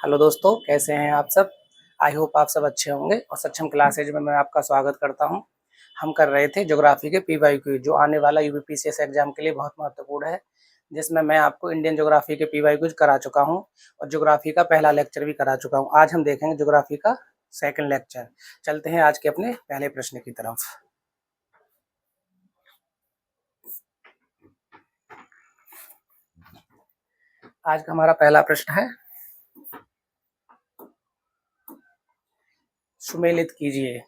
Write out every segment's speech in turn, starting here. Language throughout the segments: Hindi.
हेलो दोस्तों, कैसे हैं आप सब। आई होप आप सब अच्छे होंगे और सक्षम क्लासेज में मैं आपका स्वागत करता हूं। हम कर रहे थे ज्योग्राफी के पीवाईक्यू जो आने वाला यूपीपीसीएस एग्जाम के लिए बहुत महत्वपूर्ण है, जिसमें मैं आपको इंडियन ज्योग्राफी के पीवाईक्यूज करा चुका हूं और ज्योग्राफी का पहला लेक्चर भी करा चुका हूं। आज हम देखेंगे ज्योग्राफी का सेकंड लेक्चर। चलते हैं आज के अपने पहले प्रश्न की तरफ। आज का हमारा पहला प्रश्न है, सुमेलित कीजिए।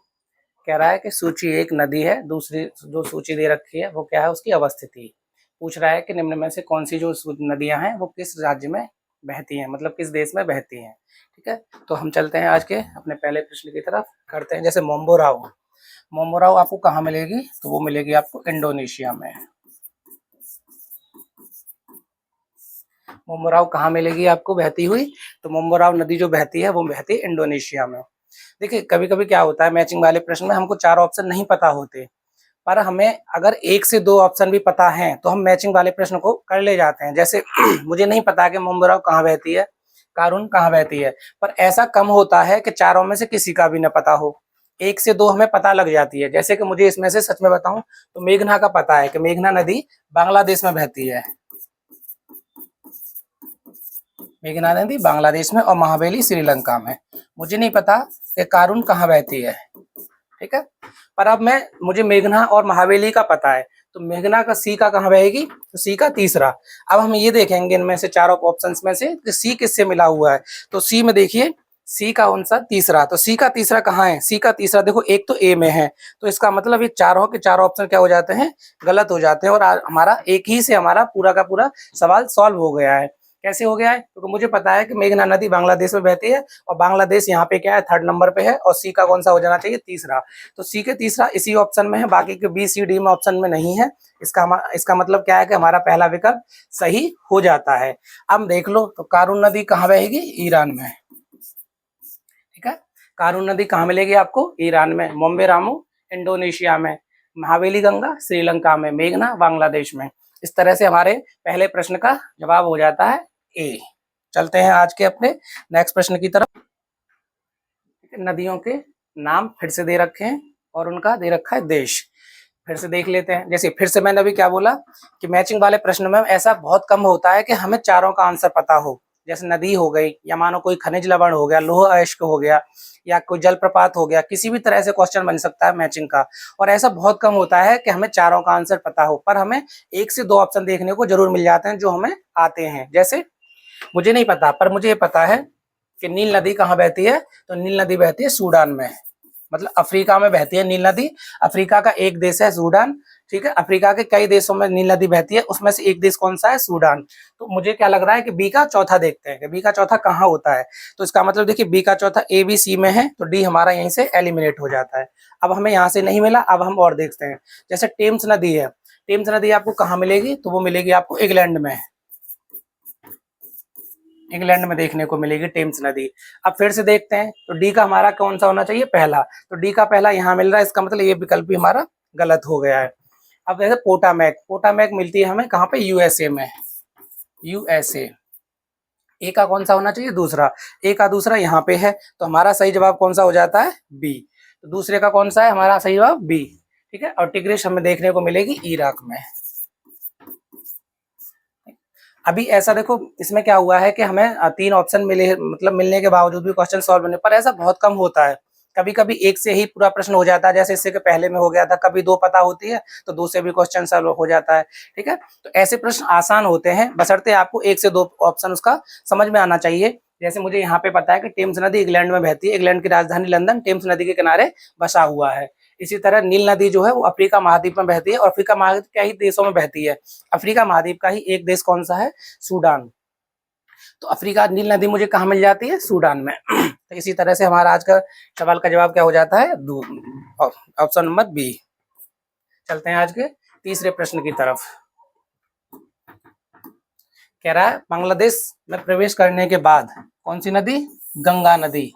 कह रहा है कि सूची एक नदी है, दूसरी जो सूची दे रखी है वो क्या है, उसकी अवस्थिति पूछ रहा है कि निम्न में से कौन सी जो नदियां हैं वो किस राज्य में बहती हैं, मतलब किस देश में बहती हैं। ठीक है, तो हम चलते हैं आज के अपने पहले प्रश्न की तरफ। करते हैं जैसे मोम्बोराव। मोम्बोराव आपको कहाँ मिलेगी, तो वो मिलेगी आपको इंडोनेशिया में। मोम्बोराव कहाँ मिलेगी आपको बहती हुई, तो मोम्बोराव नदी जो बहती है वो बहती है इंडोनेशिया में। देखिए कभी कभी क्या होता है, मैचिंग वाले प्रश्न में हमको चार ऑप्शन नहीं पता होते, पर हमें अगर एक से दो ऑप्शन भी पता है तो हम मैचिंग वाले प्रश्न को कर ले जाते हैं। जैसे मुझे नहीं पता कि मोम्बोराव कहाँ बहती है, कारून कहाँ बहती है, पर ऐसा कम होता है कि चारों में से किसी का भी न पता हो। एक से दो हमें पता लग जाती है। जैसे कि मुझे इसमें से सच में बताऊं तो मेघना का पता है कि मेघना नदी बांग्लादेश में बहती है। मेघना नदी बांग्लादेश में और महाबली श्रीलंका में। मुझे नहीं पता कि कारून कहाँ बहती है। ठीक है, पर अब मुझे मेघना और महाबली का पता है, तो मेघना का सी का कहाँ बहेगी, तो सी का तीसरा। अब हम ये देखेंगे इनमें से चारों ऑप्शंस में से कि सी किससे मिला हुआ है। तो सी में देखिए सी का कौन सा तीसरा, तो सी का तीसरा कहाँ है, सी का तीसरा देखो एक तो ए में है, तो इसका मतलब ये चारों के चारों ऑप्शन क्या हो जाते हैं, गलत हो जाते हैं और हमारा एक ही से हमारा पूरा का पूरा सवाल सॉल्व हो गया है। कैसे हो गया है, क्योंकि मुझे पता है कि मेघना नदी बांग्लादेश में बहती है और बांग्लादेश यहाँ पे क्या है, थर्ड नंबर पे है, और सी का कौन सा हो जाना चाहिए, तीसरा। तो सी के तीसरा इसी ऑप्शन में है, बाकी के बी सी डी में ऑप्शन में नहीं है। इसका मतलब क्या है कि हमारा पहला विकल्प सही हो जाता है। अब देख लो तो कारून नदी कहाँ बहेगी, ईरान में। ठीक है, कारून नदी कहाँ मिलेगी आपको, ईरान में। मोम्बे रामू इंडोनेशिया में, महावेली गंगा श्रीलंका में, मेघना बांग्लादेश में। इस तरह से हमारे पहले प्रश्न का जवाब हो जाता है ए। चलते हैं आज के अपने नेक्स्ट प्रश्न की तरफ। नदियों के नाम फिर से दे रखे हैं और उनका दे रखा है देश। फिर से देख लेते हैं। जैसे फिर से मैंने अभी क्या बोला कि मैचिंग वाले प्रश्न में ऐसा बहुत कम होता है कि हमें चारों का आंसर पता हो। जैसे नदी हो गई, या मानो कोई खनिज लवण हो गया, लौह अयस्क हो गया, या कोई जलप्रपात हो गया, किसी भी तरह से क्वेश्चन बन सकता है मैचिंग का। और ऐसा बहुत कम होता है कि हमें चारों का आंसर पता हो, पर हमें एक से दो ऑप्शन देखने को जरूर मिल जाते हैं जो हमें आते हैं। जैसे मुझे नहीं पता, पर मुझे ये पता है कि नील नदी कहाँ बहती है, तो नील नदी बहती है सूडान में, मतलब अफ्रीका में बहती है नील नदी। अफ्रीका का एक देश है सूडान। ठीक है, अफ्रीका के कई देशों में नील नदी बहती है, उसमें से एक देश कौन सा है, सूडान। तो मुझे क्या लग रहा है कि बी का चौथा देखते हैं कि बी का चौथा कहाँ होता है। तो इसका मतलब देखिए बी का चौथा ए बी सी में है, तो डी हमारा यहीं से एलिमिनेट हो जाता है। अब हमें यहाँ से नहीं मिला, अब हम और देखते हैं। जैसे टेम्स नदी है, टेम्स नदी आपको कहाँ मिलेगी, तो वो मिलेगी आपको इंग्लैंड में। इंग्लैंड में देखने को मिलेगी टेम्स नदी। अब फिर से देखते हैं, तो डी का हमारा कौन सा होना चाहिए, पहला। तो डी का पहला यहाँ मिल रहा है, इसका मतलब ये विकल्प भी हमारा गलत हो गया है। अब जैसे पोटामैक, पोटामैक मिलती है हमें कहाँ पे, यूएसए में। यूएसए, ए का कौन सा होना चाहिए, दूसरा। ए का दूसरा यहाँ पे है, तो हमारा सही जवाब कौन सा हो जाता है, बी। तो दूसरे का कौन सा है हमारा सही जवाब, बी। ठीक है, और टिग्रिस हमें देखने को मिलेगी इराक में। अभी ऐसा देखो इसमें क्या हुआ है कि हमें तीन ऑप्शन मिले, मतलब मिलने के बावजूद भी क्वेश्चन सॉल्व होने पर ऐसा बहुत कम होता है। कभी कभी एक से ही पूरा प्रश्न हो जाता है, जैसे इससे के पहले में हो गया था। कभी दो पता होती है तो दो से भी क्वेश्चन सॉल्व हो जाता है। ठीक है, तो ऐसे प्रश्न आसान होते हैं, बशर्ते आपको एक से दो ऑप्शन उसका समझ में आना चाहिए। जैसे मुझे यहाँ पे पता है कि टेम्स नदी इंग्लैंड में बहती है, इंग्लैंड की राजधानी लंदन टेम्स नदी के किनारे बसा हुआ है। इसी तरह नील नदी जो है वो अफ्रीका महाद्वीप में बहती है, और अफ्रीका महाद्वीप के ही देशों में बहती है। अफ्रीका महाद्वीप का ही एक देश कौन सा है, सूडान। तो अफ्रीका नील नदी मुझे कहाँ मिल जाती है, सूडान में। तो इसी तरह से हमारा आज का सवाल का जवाब क्या हो जाता है, ऑप्शन नंबर बी। चलते हैं आज के तीसरे प्रश्न की तरफ। कह रहा है बांग्लादेश में प्रवेश करने के बाद कौन सी नदी, गंगा नदी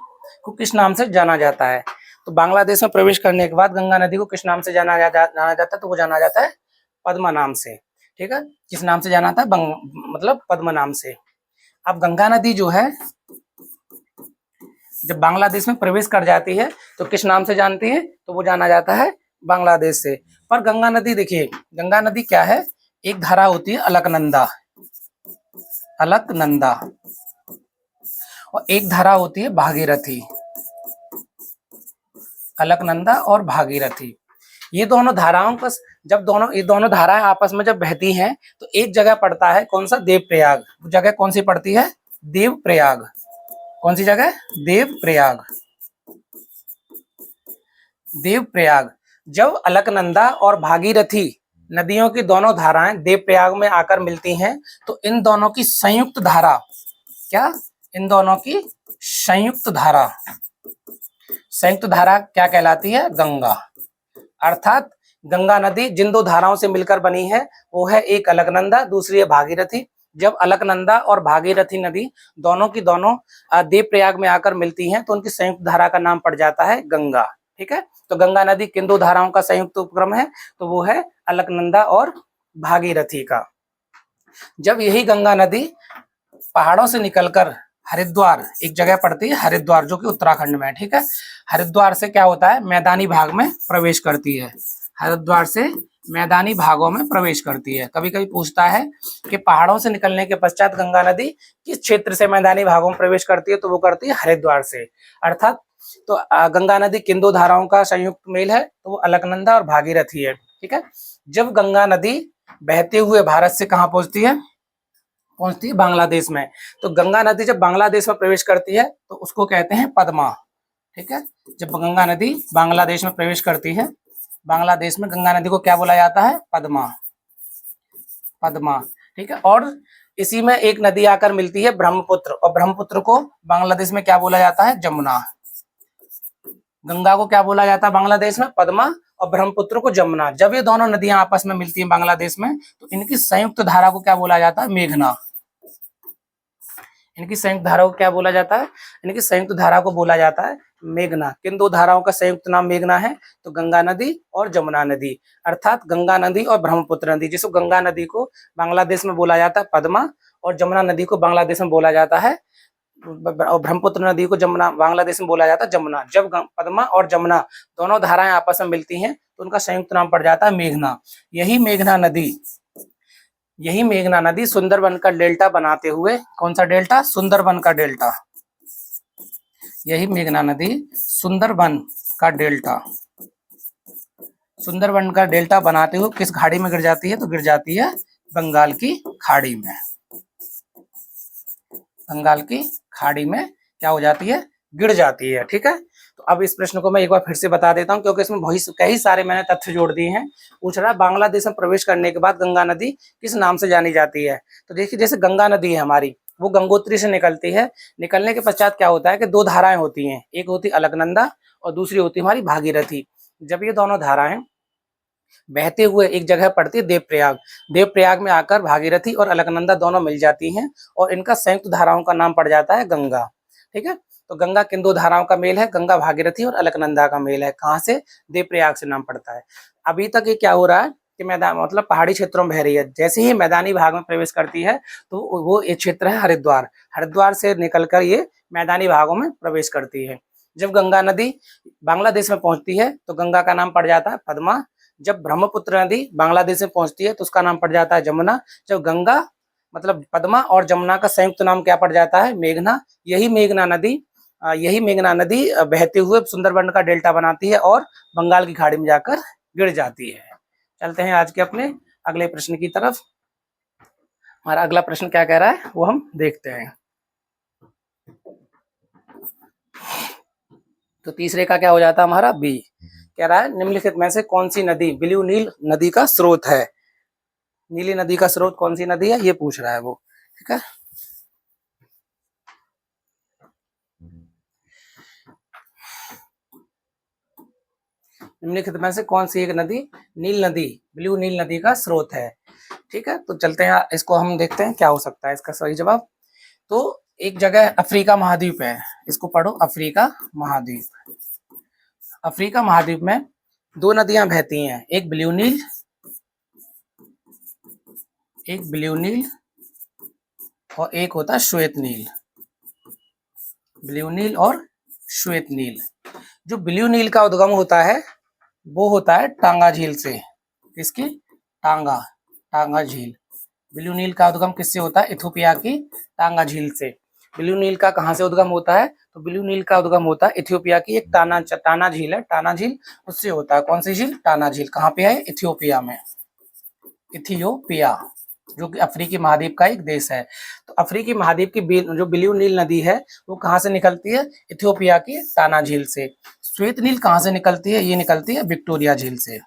को किस नाम से जाना जाता है। तो बांग्लादेश में प्रवेश करने के बाद गंगा नदी को किस नाम से जाना जाता है, तो वो जाना जाता है पद्मा नाम से। ठीक है, किस नाम से जाना था, मतलब पद्मा नाम से। अब गंगा नदी जो है जब बांग्लादेश में प्रवेश कर जाती है तो किस नाम से जानती है, तो वो जाना जाता है बांग्लादेश से। पर गंगा नदी देखिए, गंगा नदी क्या है, एक धारा होती है अलकनंदा, अलकनंदा, और एक धारा होती है भागीरथी, अलकनंदा और भागीरथी। ये दोनों धाराओं का जब ये दोनों धाराएं आपस में जब बहती हैं तो एक जगह पड़ता है, कौन सा, देवप्रयाग। वो जगह कौन सी पड़ती है, देवप्रयाग। कौन सी जगह, देवप्रयाग, देवप्रयाग। जब अलकनंदा और भागीरथी नदियों की दोनों धाराएं देवप्रयाग में आकर मिलती हैं तो इन दोनों की संयुक्त धारा, क्या, इन दोनों की संयुक्त धारा, संयुक्त धारा क्या कहलाती है, गंगा। अर्थात गंगा नदी जिन दो धाराओं से मिलकर बनी है वो है एक अलकनंदा, दूसरी है भागीरथी। जब अलकनंदा और भागीरथी नदी दोनों की दोनों देवप्रयाग में आकर मिलती हैं तो उनकी संयुक्त धारा का नाम पड़ जाता है गंगा। ठीक है, तो गंगा नदी किन दो धाराओं का संयुक्त उपक्रम है, तो वो है अलकनंदा और भागीरथी का। जब यही गंगा नदी पहाड़ों से निकलकर हरिद्वार, एक जगह पड़ती है हरिद्वार जो कि उत्तराखंड में है, ठीक है, हरिद्वार से क्या होता है, मैदानी भाग में प्रवेश करती है, हरिद्वार से मैदानी भागों में प्रवेश करती है। कभी कभी पूछता है कि पहाड़ों से निकलने के पश्चात गंगा नदी किस क्षेत्र से मैदानी भागों में प्रवेश करती है, तो वो करती है हरिद्वार से। अर्थात तो गंगा नदी किन दो धाराओं का संयुक्त मेल है, तो वो अलकनंदा और भागीरथी है। ठीक है, जब गंगा नदी बहते हुए भारत से कहाँ पहुंचती है, पहुंचती है बांग्लादेश में। तो गंगा नदी जब बांग्लादेश में प्रवेश करती है तो उसको कहते हैं पद्मा। ठीक है, जब गंगा नदी बांग्लादेश में प्रवेश करती है, बांग्लादेश में गंगा नदी को क्या बोला जाता है, पद्मा, पद्मा। ठीक है, और इसी में एक नदी आकर मिलती है ब्रह्मपुत्र, और ब्रह्मपुत्र को बांग्लादेश में क्या बोला जाता है, जमुना। गंगा को क्या बोला जाता है बांग्लादेश में, पद्मा, और ब्रह्मपुत्र को जमुना। जब ये दोनों नदियां आपस में मिलती हैं बांग्लादेश में तो इनकी संयुक्त धारा को क्या बोला जाता है, मेघना। इनकी संयुक्त धारा को क्या बोला जाता है, इनकी संयुक्त धारा को बोला जाता है मेघना। किन दो धाराओं का संयुक्त नाम मेघना है, तो गंगा नदी और जमुना नदी। अर्थात गंगा नदी और ब्रह्मपुत्र नदी, जिसको गंगा नदी को बांग्लादेश में बोला जाता है पद्मा, और जमुना नदी को बांग्लादेश में बोला जाता है, और ब्रह्मपुत्र नदी को जमुना बांग्लादेश में बोला जाता है जमुना। जब पद्मा और जमुना दोनों धाराएं आपस में मिलती हैं तो उनका संयुक्त नाम पड़ जाता है मेघना। यही मेघना नदी सुंदरबन का डेल्टा बनाते हुए, कौन सा डेल्टा, सुंदरबन का डेल्टा, यही मेघना नदी सुंदरबन का डेल्टा, सुंदरबन का डेल्टा बनाते हुए किस खाड़ी में गिर जाती है, तो गिर जाती है बंगाल की खाड़ी में। बंगाल की खाड़ी में क्या हो जाती है, गिर जाती है। ठीक है, तो अब इस प्रश्न को मैं एक बार फिर से बता देता हूं क्योंकि इसमें कई सारे मैंने तथ्य जोड़ दिए हैं। पूछ रहा है बांग्लादेश में प्रवेश करने के बाद गंगा नदी किस नाम से जानी जाती है, तो देखिए जैसे गंगा नदी है हमारी, वो गंगोत्री से निकलती है। निकलने के पश्चात क्या होता है कि दो धाराएं होती हैं, एक होती अलकनंदा और दूसरी होती है हमारी भागीरथी। जब ये दोनों धाराएं बहते हुए एक जगह पड़ती है देवप्रयाग, देवप्रयाग में आकर भागीरथी और अलकनंदा दोनों मिल जाती हैं और इनका संयुक्त धाराओं का नाम पड़ जाता है गंगा। ठीक है, तो गंगा किन दो धाराओं का मेल है, गंगा भागीरथी और अलकनंदा का मेल है। कहाँ से, देवप्रयाग से नाम पड़ता है। अभी तक ये क्या हो रहा है कि मैदान मतलब पहाड़ी क्षेत्रों में बह रही है, जैसे ही मैदानी भाग में प्रवेश करती है तो वो एक क्षेत्र है हरिद्वार, हरिद्वार से निकलकर ये मैदानी भागों में प्रवेश करती है। जब गंगा नदी बांग्लादेश में पहुंचती है तो गंगा का नाम पड़ जाता है पद्मा। जब ब्रह्मपुत्र नदी बांग्लादेश में पहुंचती है तो उसका नाम पड़ जाता है जमुना। जब गंगा मतलब पद्मा और जमुना का संयुक्त नाम क्या पड़ जाता है, मेघना। यही मेघना नदी बहते हुए सुंदरबन का डेल्टा बनाती है और बंगाल की खाड़ी में जाकर गिर जाती है। चलते हैं आज के अपने अगले प्रश्न की तरफ। हमारा अगला प्रश्न क्या कह रहा है वो हम देखते हैं। तो तीसरे का क्या हो जाता है हमारा, बी। कह रहा है निम्नलिखित में से कौन सी नदी ब्लू नील नदी का स्रोत है, नीली नदी का स्रोत कौन सी नदी है ये पूछ रहा है वो। ठीक है, निम्नलिखित में से कौन सी एक नदी नील नदी, ब्लू नील नदी का स्रोत है। ठीक है, तो चलते हैं इसको हम देखते हैं क्या हो सकता है इसका सही जवाब। तो एक जगह अफ्रीका महाद्वीप है, इसको पढ़ो, अफ्रीका महाद्वीप। अफ्रीका महाद्वीप में दो नदियां बहती हैं, एक ब्लू नील और एक होता है श्वेत नील। ब्लू नील और श्वेत नील। जो ब्लू नील का उद्गम होता है वो होता है टांगा झील से। किसकी? टांगा झील। ब्लू नील का उद्गम किससे होता है? इथियोपिया की टांगा झील से। ब्लू नील का कहाँ से उद्गम होता है? तो ब्लू नील का उद्गम होता है इथियोपिया की एक टाना झील है, टाना झील, उससे होता है। कौन सी झील? टाना झील। कहाँ पे है? इथियोपिया में। इथियोपिया जो कि अफ्रीकी महाद्वीप का एक देश है। तो अफ्रीकी महाद्वीप की जो ब्लू नील नदी है वो कहाँ से निकलती है? इथियोपिया की टाना झील से। श्वेत नील कहाँ से निकलती है? ये निकलती है विक्टोरिया झील से।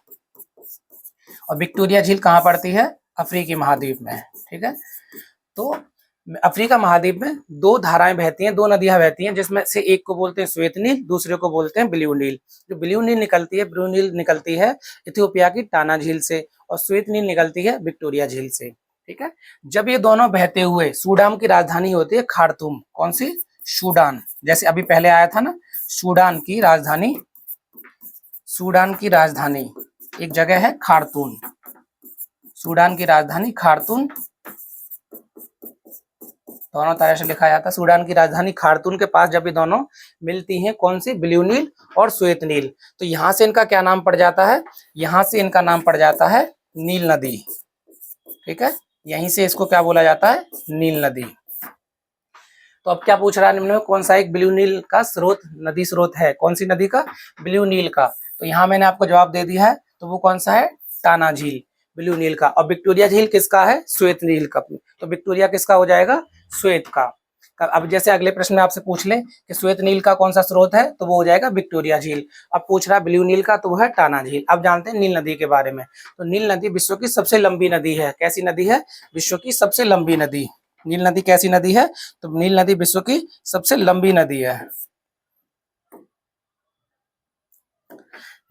और विक्टोरिया झील कहाँ पड़ती है? अफ्रीकी महाद्वीप में। ठीक है, तो अफ्रीका महाद्वीप में दो धाराएं बहती हैं, दो नदियां बहती हैं, जिसमें से एक को बोलते हैं श्वेत नील, दूसरे को बोलते हैं ब्लू नील। जो ब्लू नील निकलती है इथियोपिया की टाना झील से, और श्वेत नील निकलती है विक्टोरिया झील से। ठीक है, जब ये दोनों बहते हुए सूडान की राजधानी होती है खार्तूम। कौन सी? सूडान। जैसे अभी पहले आया था ना, सूडान की राजधानी एक जगह है खार्तूम। सूडान की राजधानी खार्तूम, दोनों तरह से लिखा जाता है। सूडान की राजधानी खार्तूम के पास जब ये दोनों मिलती हैं, कौन सी? ब्लू नील और श्वेत नील, तो यहां से इनका क्या नाम पड़ जाता है? यहां से इनका नाम पड़ जाता है नील नदी। ठीक है, यहीं से इसको क्या बोला जाता है? नील नदी। तो अब क्या पूछ रहा है निम्न में? कौन सा एक ब्लू नील का नदी स्रोत है? कौन सी नदी का? ब्लू नील का। तो यहाँ मैंने आपको जवाब दे दिया है। तो वो कौन सा है? टाना झील, ब्लू नील का। और विक्टोरिया झील किसका है? श्वेत नील का। तो विक्टोरिया किसका हो जाएगा? श्वेत का। अब जैसे अगले प्रश्न में आपसे पूछ ले कि श्वेत नील का कौन सा स्रोत है, तो वो हो जाएगा विक्टोरिया झील। अब पूछ रहा है ब्लू नील का, तो वो है टाना झील। अब जानते हैं नील नदी के बारे में। तो नील नदी विश्व की सबसे लंबी नदी है। कैसी नदी है? विश्व की सबसे लंबी नदी। नील नदी कैसी नदी है? तो नील नदी विश्व की सबसे लंबी नदी है।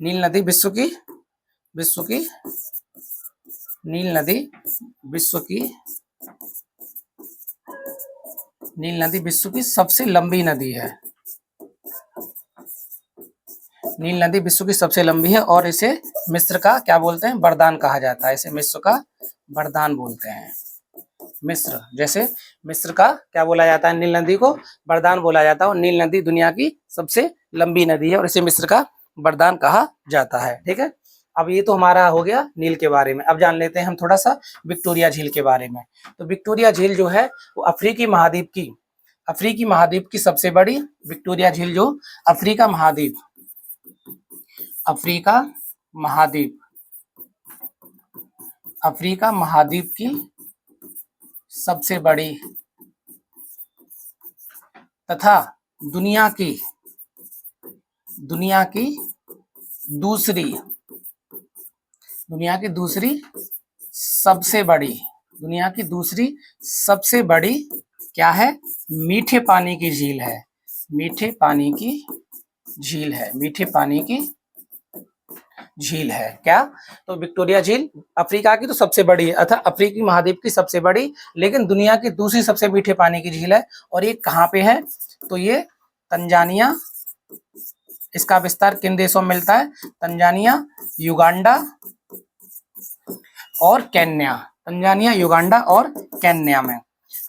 नील नदी विश्व की नील नदी विश्व की सबसे लंबी नदी है। नील नदी विश्व की सबसे लंबी है, और इसे मिस्र का क्या बोलते हैं? वरदान कहा जाता है। इसे मिस्र का वरदान बोलते हैं। जैसे मिस्र का क्या बोला जाता है? नील नदी को वरदान बोला जाता है। और नील नदी दुनिया की सबसे लंबी नदी है, और इसे मिस्र का वरदान कहा जाता है। ठीक है, अब ये तो हमारा हो गया नील के बारे में। अब जान लेते हैं हम थोड़ा सा विक्टोरिया झील के बारे में। तो विक्टोरिया झील जो है वो अफ्रीकी महाद्वीप की सबसे बड़ी विक्टोरिया झील, जो अफ्रीका महाद्वीप की सबसे बड़ी तथा दुनिया की दूसरी सबसे बड़ी क्या है? मीठे पानी की झील है। मीठे पानी की झील है क्या? तो विक्टोरिया झील अफ्रीका की तो सबसे बड़ी है, अर्थात अफ्रीकी महाद्वीप की सबसे बड़ी, लेकिन दुनिया की दूसरी सबसे मीठे पानी की झील है। और ये कहाँ पे है? तो ये तंजानिया, इसका विस्तार किन देशों में मिलता है? तंजानिया, युगांडा और केन्या में।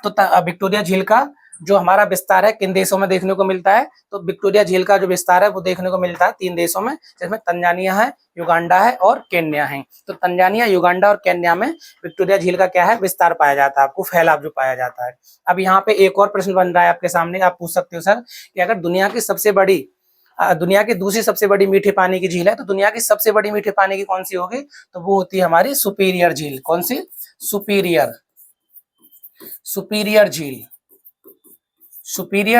तो विक्टोरिया झील का जो हमारा विस्तार है किन देशों में देखने को मिलता है? तो विक्टोरिया झील का जो विस्तार है वो देखने को मिलता है 3 देशों में, जिसमें तंजानिया है, युगांडा है और केन्या है। तो तंजानिया, युगांडा और केन्या में विक्टोरिया झील का क्या है? विस्तार पाया जाता है, आपको फैलाव जो पाया जाता है। अब यहाँ पे एक और प्रश्न बन रहा है आपके सामने, आप पूछ सकते हो सर कि अगर दुनिया की दूसरी सबसे बड़ी मीठे पानी की झील है, तो दुनिया की सबसे बड़ी मीठे पानी की कौन सी होगी? तो वो होती है हमारी सुपीरियर झील। कौन सी? सुपीरियर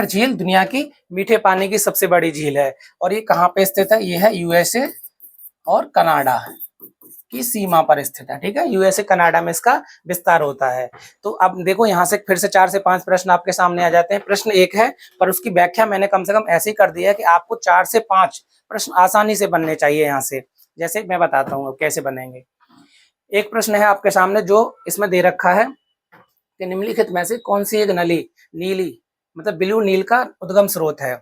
झील दुनिया की मीठे पानी की सबसे बड़ी झील है। और ये कहाँ पे स्थित है? ये है यूएसए और कनाडा की सीमा पर स्थित है। ठीक है, यूएसए कनाडा में इसका विस्तार होता है। तो अब देखो यहाँ से फिर से 4 से 5 प्रश्न आपके सामने आ जाते हैं। प्रश्न 1 है, पर उसकी व्याख्या मैंने कम से कम ऐसी कर दी है कि आपको 4 से 5 प्रश्न आसानी से बनने चाहिए यहाँ से। जैसे मैं बताता हूँ कैसे बनेंगे। एक प्रश्न है आपके सामने जो इसमें दे रखा है कि निम्नलिखित में से कौन सी एक नीली मतलब ब्लू नील का उद्गम स्रोत है।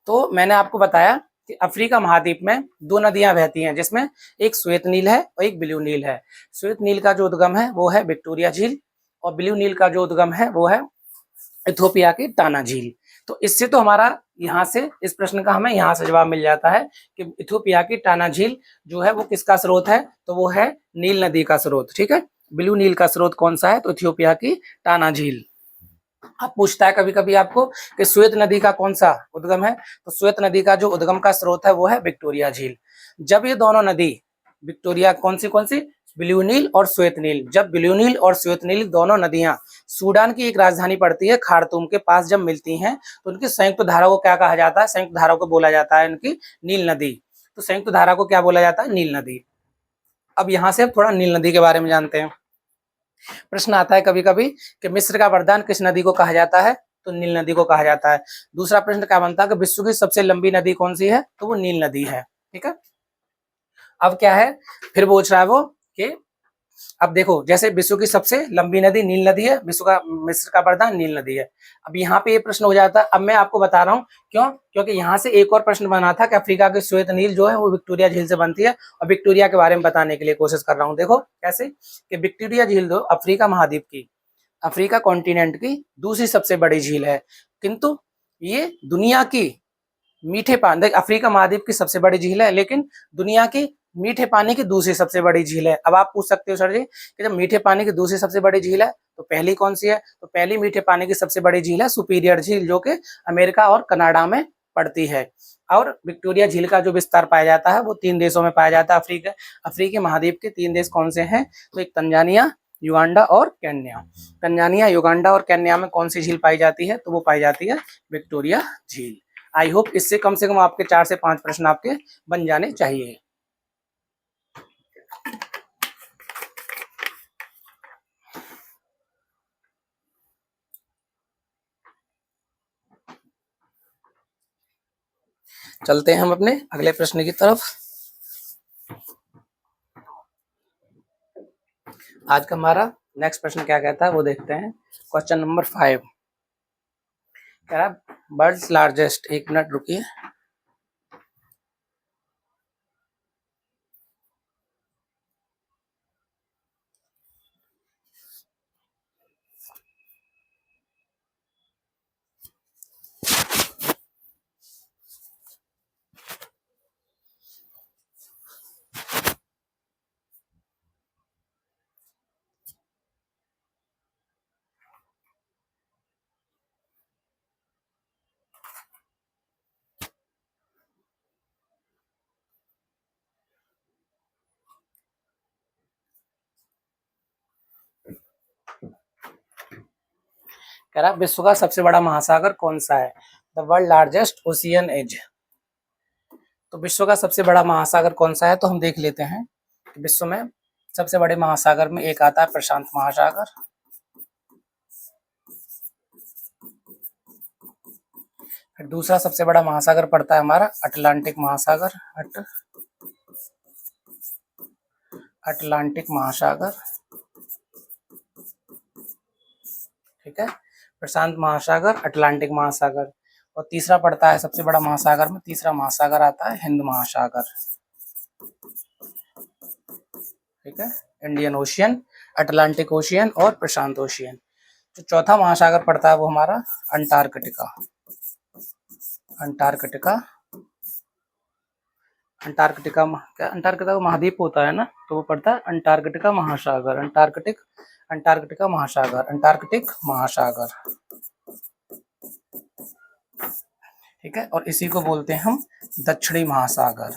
तो मैंने आपको बताया कि अफ्रीका महाद्वीप में 2 नदियां बहती हैं, जिसमें एक श्वेत नील है और एक ब्लू नील है। श्वेत नील का जो उद्गम है वो है विक्टोरिया झील, और ब्लू नील का जो उद्गम है वो है इथियोपिया की टाना झील। तो इससे तो हमारा यहाँ से इस प्रश्न का हमें यहाँ से जवाब मिल जाता है कि इथियोपिया की टाना झील जो है वो किसका स्रोत है, तो वो है नील नदी का स्रोत। ठीक है, ब्लू नील का स्रोत कौन सा है, तो इथियोपिया की टाना झील। अब पूछता है कभी कभी आपको कि श्वेत नदी का कौन सा उद्गम है, तो श्वेत नदी का जो उद्गम का स्रोत है वो है विक्टोरिया झील। जब ये दोनों नदी विक्टोरिया कौन सी ब्लू नील और श्वेत नील, जब ब्लू नील और श्वेत नील दोनों नदियां सूडान की एक राजधानी पड़ती है खार्तूम के पास जब मिलती हैं तो उनकी संयुक्त धारा को क्या कहा जाता है, संयुक्त धारा को बोला जाता है उनकी नील नदी। तो संयुक्त धारा को क्या बोला जाता है, नील नदी। अब यहाँ से अब थोड़ा नील नदी के बारे में जानते हैं। प्रश्न आता है कभी कभी कि मिस्र का वरदान किस नदी को कहा जाता है, तो नील नदी को कहा जाता है। दूसरा प्रश्न क्या बनता है कि विश्व की सबसे लंबी नदी कौन सी है, तो वो नील नदी है। ठीक है, अब क्या है, फिर पूछ रहा है वो कि अब देखो जैसे विश्व की सबसे लंबी नदी नील नदी है, विश्व का मिस्र का वरदान नील नदी है। अब यहाँ पे ये प्रश्न हो जाता है। अब मैं आपको बता रहा हूँ क्यों, क्योंकि यहाँ से एक और प्रश्न बना था कि अफ्रीका की श्वेत नील जो है वो विक्टोरिया झील से बनती है, और विक्टोरिया के बारे में बताने के लिए कोशिश कर रहा हूँ। देखो कैसे कि विक्टोरिया झील जो अफ्रीका महाद्वीप की, अफ्रीका कॉन्टिनेंट की दूसरी सबसे बड़ी झील है, किंतु ये दुनिया की मीठे पानी, अफ्रीका महाद्वीप की सबसे बड़ी झील है लेकिन दुनिया की मीठे पानी की दूसरी सबसे बड़ी झील है। अब आप पूछ सकते हो सर जी कि जब मीठे पानी की दूसरी सबसे बड़ी झील है तो पहली कौन सी है, तो पहली मीठे पानी की सबसे बड़ी झील है सुपीरियर झील जो कि अमेरिका और कनाडा में पड़ती है। और विक्टोरिया झील का जो विस्तार पाया जाता है वो 3 देशों में पाया जाता है। अफ्रीकी महाद्वीप के 3 देश कौन से हैं, तो एक तंजानिया, युगांडा और केन्या। तंजानिया, युगांडा और केन्या में कौन सी झील पाई जाती है, तो वो पाई जाती है विक्टोरिया झील। आई होप इससे कम से कम आपके 4 से 5 प्रश्न आपके बन जाने चाहिए। चलते हैं हम अपने अगले प्रश्न की तरफ। आज का हमारा नेक्स्ट प्रश्न क्या कहता है वो देखते हैं। क्वेश्चन नंबर 5 कह रहा है वर्ल्ड्स लार्जेस्ट, एक मिनट रुकिए। कह रहा विश्व का सबसे बड़ा महासागर कौन सा है, the world largest ocean is. तो विश्व का सबसे बड़ा महासागर कौन सा है, तो हम देख लेते हैं। विश्व में सबसे बड़े महासागर में एक आता है प्रशांत महासागर, फिर दूसरा सबसे बड़ा महासागर पड़ता है हमारा अटलांटिक महासागर, अटलांटिक महासागर। ठीक है, प्रशांत महासागर, अटलांटिक महासागर। और तीसरा पड़ता है सबसे बड़ा महासागर में, तीसरा महासागर आता है हिंद महासागर। ठीक है, इंडियन ओशियन, अटलांटिक ओशियन और प्रशांत ओशियन। जो चौथा महासागर पड़ता है वो हमारा अंटार्कटिका, अंटार्कटिका। अंटार्कटिका क्या अंटार्कटिका का महाद्वीप होता है ना, तो वो पड़ता है अंटार्कटिका महासागर, अंटार्कटिका महासागर, अंटार्कटिक महासागर। ठीक है, और इसी को बोलते हैं हम दक्षिणी महासागर,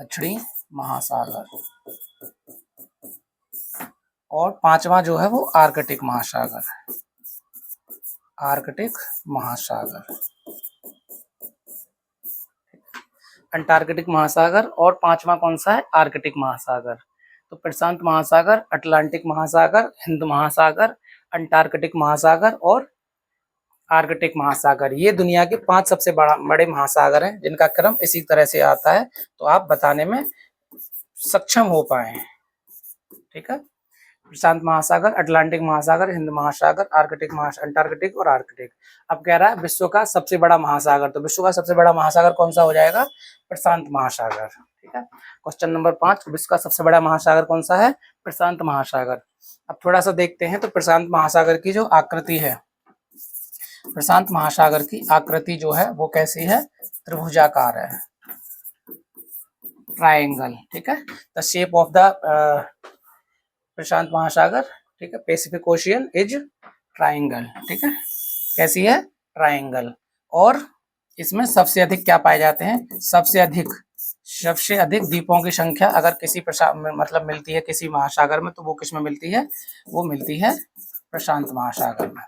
दक्षिणी महासागर। और पांचवा जो है वो आर्कटिक महासागर, आर्कटिक महासागर। अंटार्कटिक महासागर और पांचवा कौन सा है, आर्कटिक महासागर। तो प्रशांत महासागर, अटलांटिक महासागर, हिंद महासागर, अंटार्कटिक महासागर और आर्कटिक महासागर, ये दुनिया के 5 सबसे बड़े महासागर हैं जिनका क्रम इसी तरह से आता है, तो आप बताने में सक्षम हो पाए। ठीक है, प्रशांत महासागर, अटलांटिक महासागर, हिंद महासागर, आर्कटिक महासागर, अंटार्कटिक और आर्कटिक। अब कह रहा है विश्व का सबसे बड़ा महासागर, तो विश्व का सबसे बड़ा महासागर कौन सा हो जाएगा, प्रशांत महासागर। ठीक है, क्वेश्चन नंबर 5 विश्व का सबसे बड़ा महासागर कौन सा है, प्रशांत महासागर। अब थोड़ा सा देखते हैं तो प्रशांत महासागर की जो आकृति है प्रशांत महासागर की आकृति जो है वो कैसी है, त्रिभुजाकार है, ट्रायंगल, ठीक है। द शेप ऑफ द प्रशांत महासागर, ठीक है, पैसिफिक ओशियन इज ट्रायंगल, ठीक है, कैसी है, ट्रायंगल। और इसमें सबसे अधिक क्या पाए जाते हैं, सबसे अधिक द्वीपों की संख्या अगर किसी मतलब मिलती है किसी महासागर में, तो वो किस में मिलती है, वो मिलती है प्रशांत महासागर में।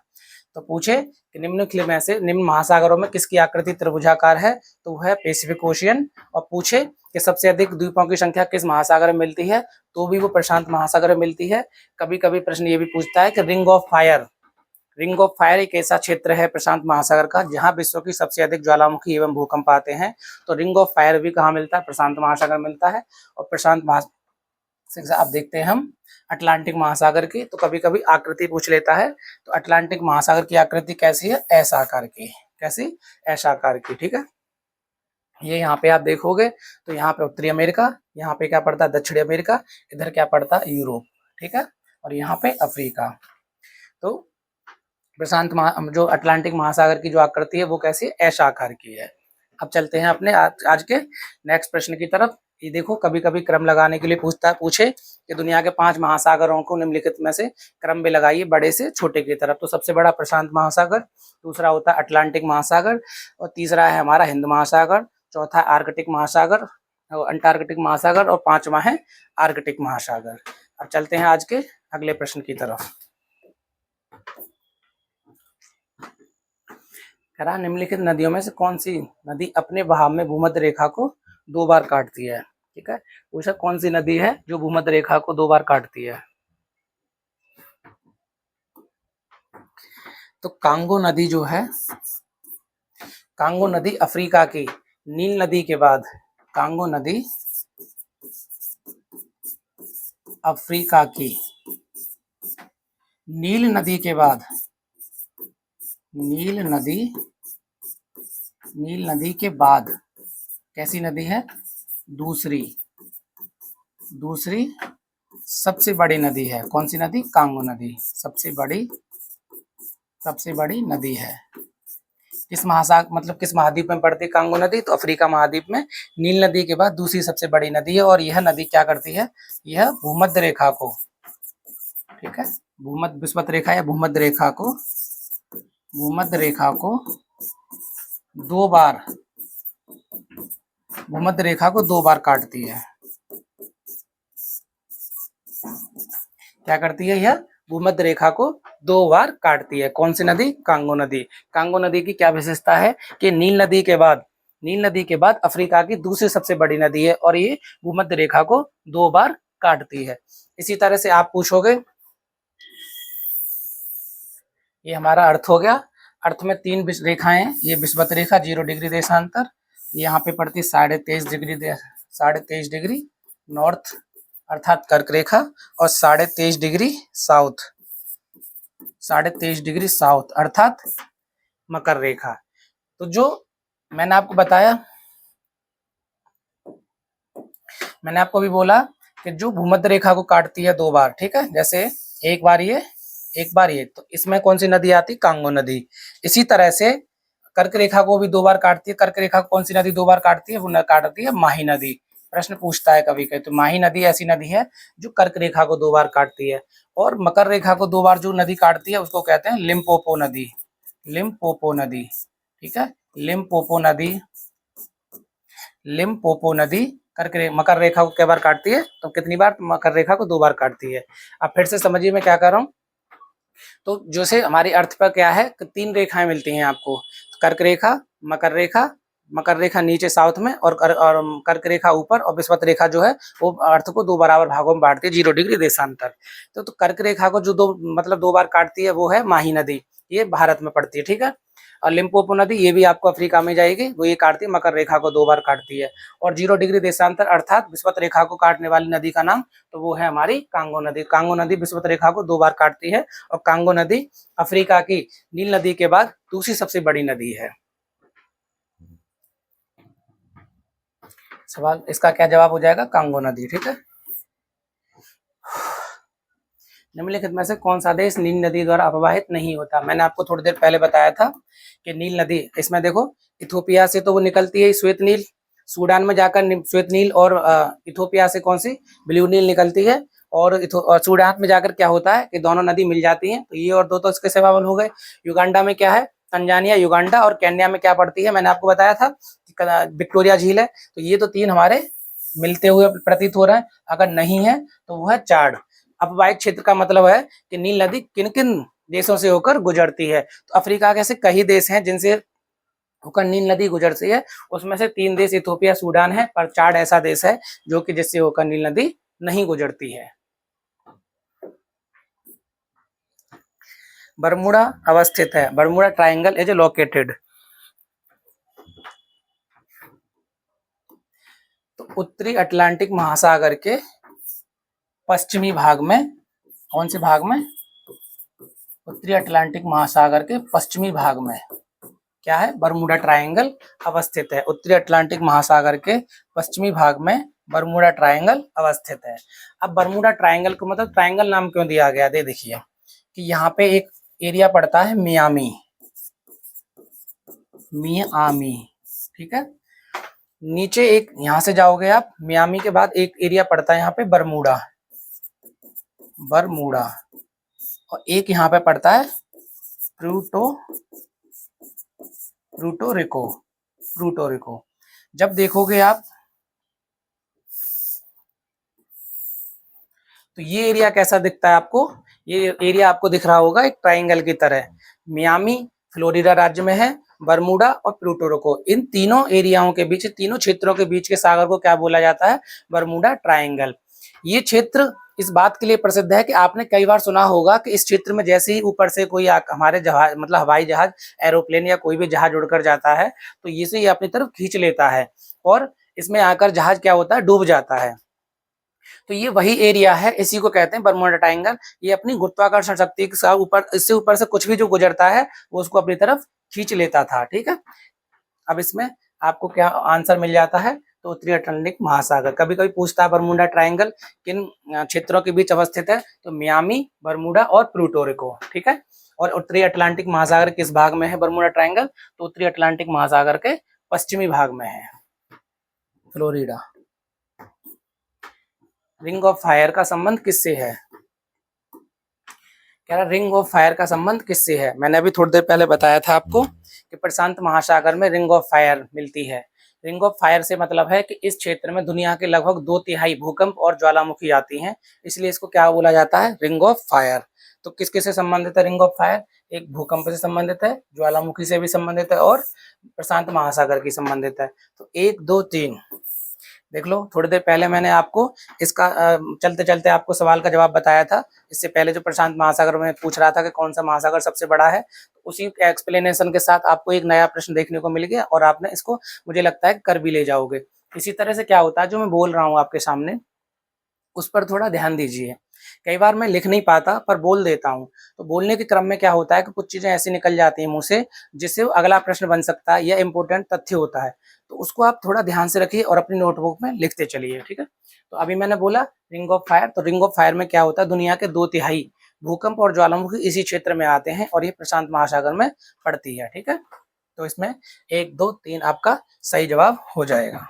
तो पूछे कि निम्नलिखित में से निम्न महासागरों में किसकी आकृति त्रिभुजाकार है, तो वह है पैसिफिक ओशियन। और पूछे कि सबसे अधिक द्वीपों की संख्या किस महासागर में मिलती है, तो भी वो प्रशांत महासागर में मिलती है। कभी कभी प्रश्न ये भी पूछता है कि रिंग ऑफ फायर एक ऐसा क्षेत्र है प्रशांत महासागर का जहां विश्व की सबसे अधिक ज्वालामुखी एवं भूकंप आते हैं। तो रिंग ऑफ फायर भी कहाँ मिलता है, प्रशांत महासागर मिलता है। और प्रशांत महासागर आप देखते हैं हम अटलांटिक महासागर की, तो कभी कभी आकृति पूछ लेता है। तो अटलांटिक महासागर की आकृति कैसी है, एस आकार की, कैसी, एस आकार की, ठीक है। ये यहाँ पे आप देखोगे तो यहाँ पे उत्तरी अमेरिका, यहाँ पे क्या पड़ता है, दक्षिणी अमेरिका, इधर क्या पड़ता है, यूरोप, ठीक है, और यहाँ पे अफ्रीका। तो प्रशांत जो अटलांटिक महासागर की जो आकृति है वो कैसी, एस आकार की है। अब चलते हैं अपने आज के नेक्स्ट प्रश्न की तरफ। ये देखो कभी कभी क्रम लगाने के लिए पूछे कि दुनिया के 5 महासागरों को निम्नलिखित में से क्रम में लगाइए बड़े से छोटे की तरफ। तो सबसे बड़ा प्रशांत महासागर, दूसरा होता है अटलांटिक महासागर, और तीसरा है हमारा हिंद महासागर, चौथा आर्कटिक महासागर, अंटार्कटिक महासागर, और 5वां है आर्कटिक महासागर। अब चलते हैं आज के अगले प्रश्न की तरफ। कह रहा निम्नलिखित नदियों में से कौन सी नदी अपने बहाव में भूमध्य रेखा को 2 बार काटती है, ठीक है। पूछा कौन सी नदी है जो भूमध्य रेखा को 2 बार काटती है। तो कांगो नदी जो है, कांगो नदी अफ्रीका की नील नदी के बाद, कांगो नदी अफ्रीका की नील नदी के बाद, नील नदी के बाद कैसी नदी है, दूसरी सबसे बड़ी नदी है। कौन सी नदी, कांगो नदी सबसे बड़ी नदी है। किस महासागर मतलब किस महाद्वीप में पड़ती है कांगो नदी, तो अफ्रीका महाद्वीप में नील नदी के बाद दूसरी सबसे बड़ी नदी है। और यह नदी क्या करती है, यह भूमध्य रेखा को, ठीक है, भूमध्य विषुवत रेखा या भूमध्य रेखा को 2 बार, भूमध्य रेखा को 2 बार काटती है। क्या करती है, यह भूमध्य रेखा को 2 बार काटती है। कौन सी नदी, कांगो नदी। कांगो नदी की क्या विशेषता है कि नील नदी के बाद अफ्रीका की दूसरी सबसे बड़ी नदी है और ये भूमध्य रेखा को 2 बार काटती है। इसी तरह से आप पूछोगे, ये हमारा अर्थ हो गया। अर्थ में 3 रेखाएं, ये विषुवत रेखा 0 डिग्री देशांतर, यहाँ पे पड़ती है 23.5 डिग्री नॉर्थ अर्थात कर्क रेखा, और 23.5 डिग्री साउथ, 23.5 डिग्री साउथ अर्थात मकर रेखा। तो जो मैंने आपको बताया, मैंने आपको भी बोला कि जो भूमध्य रेखा को काटती है 2 बार, ठीक है, जैसे एक बार ये, तो इसमें कौन सी नदी आती, कांगो नदी। इसी तरह से कर्क रेखा को भी 2 बार काटती है। कर्क रेखा कौन सी नदी 2 बार काटती है, वो काटती है माही नदी। प्रश्न पूछता है कभी कभी, तो माही नदी ऐसी नदी है जो कर्क रेखा को 2 बार काटती है। और मकर रेखा को 2 बार जो नदी काटती है उसको कहते हैं लिम्पोपो नदी, ठीक है, लिम्पोपो नदी मकर रेखा को कितनी बार काटती है, तो कितनी बार, मकर रेखा को 2 बार काटती है। अब फिर से समझिए मैं क्या कर रहा हूँ। तो जैसे हमारी अर्थ पर क्या है, 3 रेखाएं मिलती हैं आपको, कर्क रेखा, मकर रेखा नीचे साउथ में, और कर्क रेखा ऊपर, और विषुवत रेखा जो है वो अर्थ को 2 बराबर भागों में बांटती है 0 डिग्री देशांतर। तो कर्क रेखा को जो 2 बार काटती है वो है माही नदी, ये भारत में पड़ती है, ठीक है। और लिम्पोपो नदी ये भी आपको अफ्रीका में जाएगी, वो ये काटती है, मकर रेखा को 2 बार काटती है। और 0 डिग्री देशांतर अर्थात विषुवत रेखा को काटने वाली नदी का नाम, तो वो है हमारी कांगो नदी। कांगो नदी विषुवत रेखा को 2 बार काटती है, और कांगो नदी अफ्रीका की नील नदी के बाद दूसरी सबसे बड़ी नदी है। सवाल इसका क्या जवाब हो जाएगा, कांगो नदी, ठीक है। निम्नलिखित में से कौन सा देश नील नदी द्वारा अप्रवाहित नहीं होता? मैंने आपको थोड़ी देर पहले बताया था कि नील नदी, इसमें देखो इथोपिया से तो वो निकलती है श्वेत नील, सूडान में जाकर श्वेत नील, और इथोपिया से कौन सी ब्लू नील निकलती है, और सूडान में जाकर क्या होता है कि दोनों नदी मिल जाती हैं। तो ये और दो तो इसके सेवावल हो गए। युगांडा में क्या है? तंजानिया, युगांडा, और केन्या में क्या पड़ती है? मैंने आपको बताया था विक्टोरिया झील है। तो ये तो तीन हमारे मिलते हुए प्रतीत हो रहे हैं। अगर नहीं है तो वो है चाड। अपवाहित क्षेत्र का मतलब है कि नील नदी किन किन देशों से होकर गुजरती है। तो अफ्रीका के ऐसे कई देश हैं जिनसे होकर नील नदी गुजरती है। उसमें से 3 देश इथोपिया, सूडान है, पर चाड ऐसा देश है जो कि जिससे होकर नील नदी नहीं गुजरती है। बरमूडा अवस्थित है। Bermuda triangle is located. तो उत्तरी अटलांटिक महासागर के पश्चिमी भाग में, कौन से भाग में? उत्तरी अटलांटिक महासागर के पश्चिमी भाग में क्या है? बरमूडा ट्रायंगल अवस्थित है। उत्तरी अटलांटिक महासागर के पश्चिमी भाग में बरमूडा ट्रायंगल अवस्थित है। अब बरमूडा ट्रायंगल को मतलब ट्रायंगल नाम क्यों दिया गया? देखिए कि यहाँ पे एक एरिया पड़ता है मियामी, मियामी, ठीक है। नीचे एक, यहां से जाओगे आप मियामी के बाद एक एरिया पड़ता है यहाँ पे बरमूडा, बरमूडा, और एक यहाँ पे पड़ता है प्रूटो रिको। जब देखोगे आप तो ये एरिया कैसा दिखता है आपको? ये एरिया आपको दिख रहा होगा एक ट्रायंगल की तरह। मियामी फ्लोरिडा राज्य में है, बरमूडा और प्लूटो रिको, इन तीनों एरियाओं के बीच, तीनों क्षेत्रों के बीच के सागर को क्या बोला जाता है? Bermuda triangle. ये क्षेत्र इस बात के लिए प्रसिद्ध है कि आपने कई बार सुना होगा कि इस क्षेत्र में जैसे ही ऊपर से कोई हमारे जहाज, मतलब हवाई जहाज, एरोप्लेन या कोई भी जहाज उड़कर जाता है तो ये से ये अपनी तरफ खींच लेता है और इसमें आकर जहाज क्या होता है? डूब जाता है। तो ये वही एरिया है, इसी को कहते हैं बरमूडा ट्रायंगल। ये अपनी गुरुत्वाकर्षण शक्ति के साथ ऊपर, इससे ऊपर से कुछ भी जो गुजरता है वो उसको अपनी तरफ खींच लेता था, ठीक है। अब इसमें आपको क्या आंसर मिल जाता है? तो उत्तरी अटलांटिक महासागर। कभी कभी पूछता है बरमूडा ट्रायंगल किन क्षेत्रों के बीच अवस्थित है? तो मियामी, बरमूडा और प्लूटो रिको, ठीक है। और उत्तरी अटलांटिक महासागर किस भाग में है बरमूडा ट्रायंगल? तो उत्तरी अटलांटिक महासागर के पश्चिमी भाग में है, फ्लोरिडा। रिंग ऑफ फायर का संबंध किससे है? कह रहा रिंग ऑफ फायर का संबंध किससे है? मैंने अभी थोड़ी देर पहले बताया था आपको कि प्रशांत महासागर में रिंग ऑफ फायर मिलती है। रिंग ऑफ फायर से मतलब है कि इस क्षेत्र में दुनिया के लगभग 2/3 भूकंप और ज्वालामुखी आती हैं, इसलिए इसको क्या बोला जाता है? Ring of fire. तो किस किस से संबंधित है रिंग ऑफ फायर? एक भूकंप से संबंधित है, ज्वालामुखी से भी संबंधित है और प्रशांत महासागर की संबंधित है। तो 1, 2, 3 देख लो। थोड़ी देर पहले मैंने आपको इसका चलते चलते आपको सवाल का जवाब बताया था। इससे पहले जो प्रशांत महासागर में पूछ रहा था कि कौन सा महासागर सबसे बड़ा है, तो उसी एक्सप्लेनेशन के साथ आपको एक नया प्रश्न देखने को मिल गया और आपने इसको मुझे लगता है कर भी ले जाओगे। इसी तरह से क्या होता है, जो मैं बोल रहा हूँ आपके सामने उस पर थोड़ा ध्यान दीजिए। कई बार मैं लिख नहीं पाता पर बोल देता हूँ, तो बोलने के क्रम में क्या होता है कि कुछ चीजें ऐसी निकल जाती हैं मुंह से जिससे अगला प्रश्न बन सकता है या इंपॉर्टेंट तथ्य होता है। तो उसको आप थोड़ा ध्यान से रखिए और अपनी नोटबुक में लिखते चलिए, ठीक है। तो अभी मैंने बोला रिंग ऑफ फायर, तो रिंग ऑफ फायर में क्या होता है? दुनिया के 2/3 भूकंप और ज्वालामुखी इसी क्षेत्र में आते हैं और ये प्रशांत महासागर में पड़ती है, ठीक है। तो इसमें 1, 2, 3 आपका सही जवाब हो जाएगा।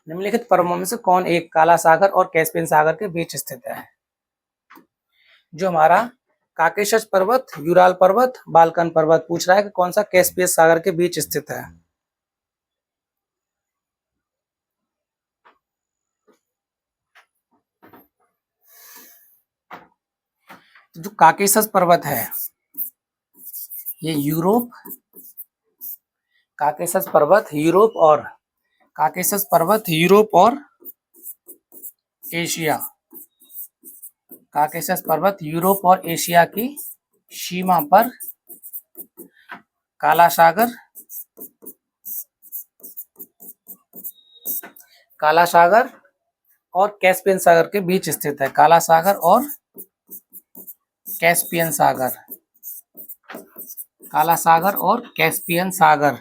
निम्नलिखित पर्वतों में से कौन एक काला सागर और कैस्पियन सागर के बीच स्थित है? जो हमारा काकेशस पर्वत, यूराल पर्वत, बाल्कन पर्वत पूछ रहा है कि कौन सा कैस्पियन सागर के बीच स्थित है। तो जो काकेशस पर्वत है ये यूरोप, काकेशस पर्वत यूरोप और एशिया, काकेशस पर्वत यूरोप और एशिया की सीमा पर काला सागर और कैस्पियन सागर के बीच स्थित है। काला सागर और कैस्पियन सागर, काला सागर और कैस्पियन सागर,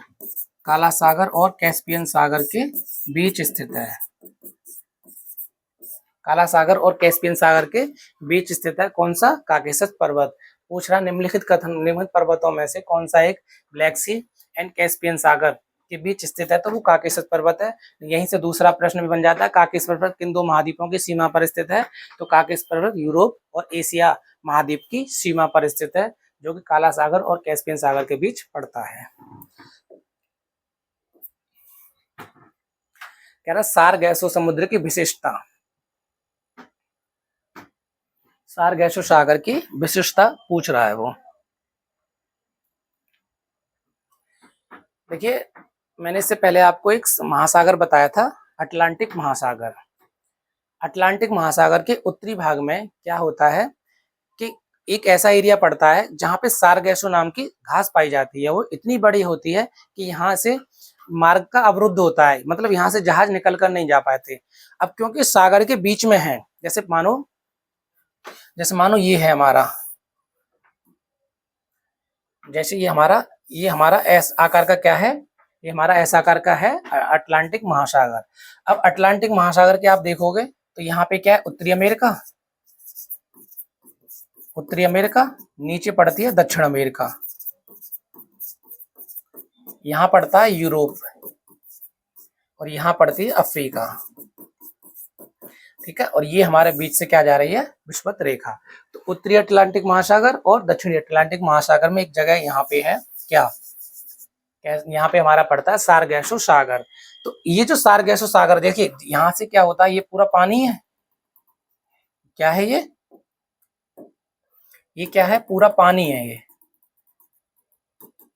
काला सागर और कैस्पियन सागर के बीच स्थित है। काला सागर और कैस्पियन सागर के बीच स्थित है कौन सा? काकेशस पर्वत। पूछ रहा निम्नलिखित कथन निम्नलिखित पर्वतों में से कौन सा एक ब्लैक सी एंड कैस्पियन सागर के बीच स्थित है? तो वो काकेशस पर्वत है। यहीं से दूसरा प्रश्न भी बन जाता है, काकेशस पर्वत किन दो महाद्वीपों की सीमा पर स्थित है? तो काकेशस पर्वत यूरोप और एशिया महाद्वीप की सीमा पर स्थित है, जो कि काला सागर और कैस्पियन सागर के बीच पड़ता है। कह रहा सार गैसों समुद्र की विशेषता, सार गैसों सागर की विशेषता पूछ रहा है वो। देखिए मैंने इससे पहले आपको एक महासागर बताया था, अटलांटिक महासागर। अटलांटिक महासागर के उत्तरी भाग में क्या होता है कि एक ऐसा एरिया पड़ता है जहाँ पे सारगैसो नाम की घास पाई जाती है। वो इतनी बड़ी होती है कि यहाँ से मार्ग का अवरुद्ध होता है, मतलब यहाँ से जहाज निकल कर नहीं जा पाते। अब क्योंकि सागर के बीच में है, जैसे मानो ये है हमारा, जैसे ये हमारा एस आकार का क्या है, ये हमारा एस आकार का है अटलांटिक महासागर। अब अटलांटिक महासागर के आप देखोगे तो यहाँ पे क्या है, उत्तरी अमेरिका, नीचे पड़ती है दक्षिण अमेरिका, यहाँ पड़ता है यूरोप और यहाँ पड़ती है अफ्रीका। ठीक है, और ये हमारे बीच से क्या जा रही है, विषुवत रेखा। तो उत्तरी अटलांटिक महासागर और दक्षिणी अटलांटिक महासागर में एक जगह यहाँ पे है क्या, यहाँ पे हमारा पड़ता है सारगैसो सागर। तो ये जो सारगैसो सागर देखिए यहाँ से क्या होता है, ये पूरा पानी है, क्या है ये क्या है, पूरा पानी है ये।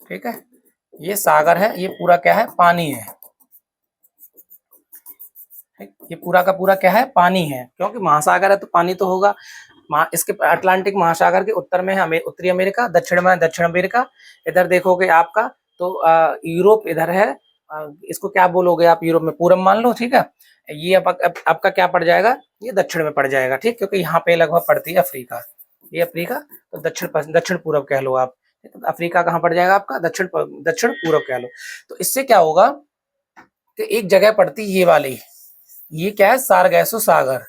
ठीक है, ये सागर है, ये पूरा क्या है, पानी है। ये पूरा का पूरा क्या है, पानी है, क्योंकि महासागर है तो पानी तो होगा। इसके अटलांटिक महासागर के उत्तर में है उत्तरी अमेरिका, दक्षिण में दक्षिण अमेरिका। इधर देखोगे आपका तो यूरोप इधर है, इसको क्या बोलोगे आप, यूरोप में पूरब मान लो। ठीक है, ये आपका क्या पड़ जाएगा, ये दक्षिण में पड़ जाएगा। ठीक, क्योंकि यहाँ पे लगभग पड़ती है अफ्रीका, ये अफ्रीका, तो दक्षिण पूरब कह लो आप। अफ्रीका कहाँ पड़ जाएगा आपका, दक्षिण पूरब कह लो। तो इससे क्या होगा कि एक जगह पड़ती ये वाली, ये क्या है, सारगैसो सागर।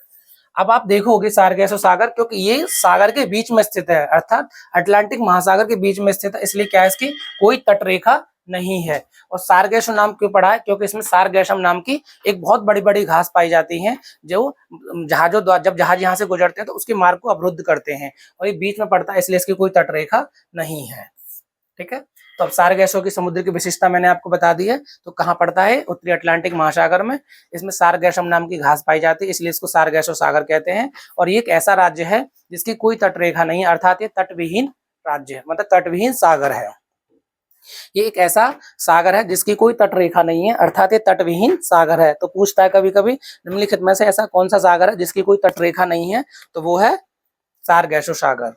अब आप देखोगे सारगैसो सागर, क्योंकि ये सागर के बीच में स्थित है, अर्थात अटलांटिक महासागर के बीच में स्थित है, इसलिए क्या है, इसकी कोई तटरेखा नहीं है। और सारगैसो नाम क्यों पड़ा है, क्योंकि इसमें सारगैसम नाम की एक बहुत बड़ी बड़ी घास पाई जाती है, जो जहाजों द्वारा जब जहाज यहाँ से गुजरते हैं तो उसके मार्ग को अवरुद्ध करते हैं, और ये बीच में पड़ता है, इसलिए इसकी कोई तटरेखा नहीं है। ठीक है, तो अब सारगैसों की समुद्र की विशेषता मैंने आपको बता दी है। तो कहाँ पड़ता है, उत्तरी अटलांटिक महासागर में। इसमें सारगैसम नाम की घास पाई जाती है, इसलिए इसको सारगैसो सागर कहते हैं। और ये एक ऐसा राज्य है जिसकी कोई तटरेखा नहीं है, अर्थात ये तटविहीन राज्य है, मतलब तटविहीन सागर है। ये एक ऐसा सागर है जिसकी कोई तटरेखा नहीं है, अर्थात ये तटविहीन सागर है। तो पूछता है कभी कभी निम्नलिखित में से ऐसा कौन सा सागर है जिसकी कोई तटरेखा नहीं है, तो वो है सारगैसो सागर।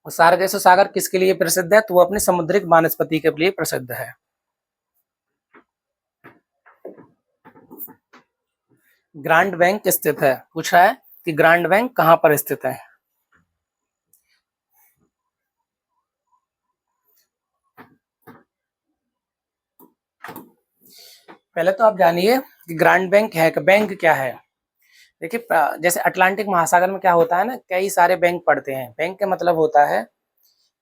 और सारगैसो सागर किसके लिए प्रसिद्ध है, तो वो अपनी समुद्रिक वनस्पति के लिए प्रसिद्ध है। ग्रांड बैंक स्थित है, पूछ रहा है कि ग्रांड बैंक कहां पर स्थित है। पहले तो आप जानिए कि ग्रांड बैंक है, कि बैंक क्या है। देखिए जैसे अटलांटिक महासागर में क्या होता है ना, कई सारे बैंक पड़ते हैं। बैंक का मतलब होता है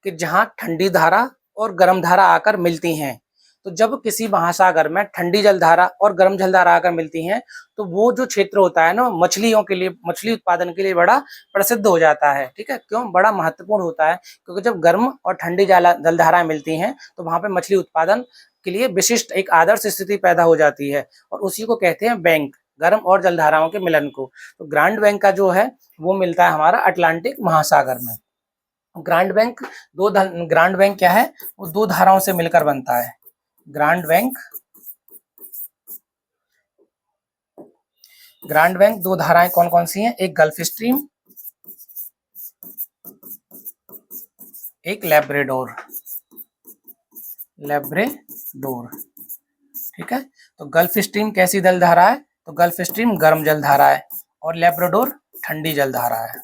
कि जहां ठंडी धारा और गर्म धारा आकर मिलती हैं। तो जब किसी महासागर में ठंडी जलधारा और गर्म जलधारा आकर मिलती हैं, तो वो जो क्षेत्र होता है ना, मछलियों के लिए, मछली उत्पादन के लिए बड़ा प्रसिद्ध हो जाता है। ठीक है, क्यों, बड़ा महत्वपूर्ण होता है, क्योंकि जब गर्म और ठंडी जलधाराएं मिलती हैं तो वहां पे मछली उत्पादन के लिए विशिष्ट एक आदर्श स्थिति पैदा हो जाती है, और उसी को कहते हैं बैंक, गर्म और जलधाराओं के मिलन को। तो ग्रांड बैंक का जो है वो मिलता है हमारा अटलांटिक महासागर में। ग्रांड बैंक क्या है, वो दो धाराओं से मिलकर बनता है। ग्रांड बैंक दो धाराएं कौन कौन सी हैं, एक गल्फ स्ट्रीम, एक लैब्राडोर। ठीक है, तो गल्फ स्ट्रीम कैसी जल धारा है, तो गल्फ स्ट्रीम गर्म जल धारा है, और लैब्राडोर ठंडी जल धारा है।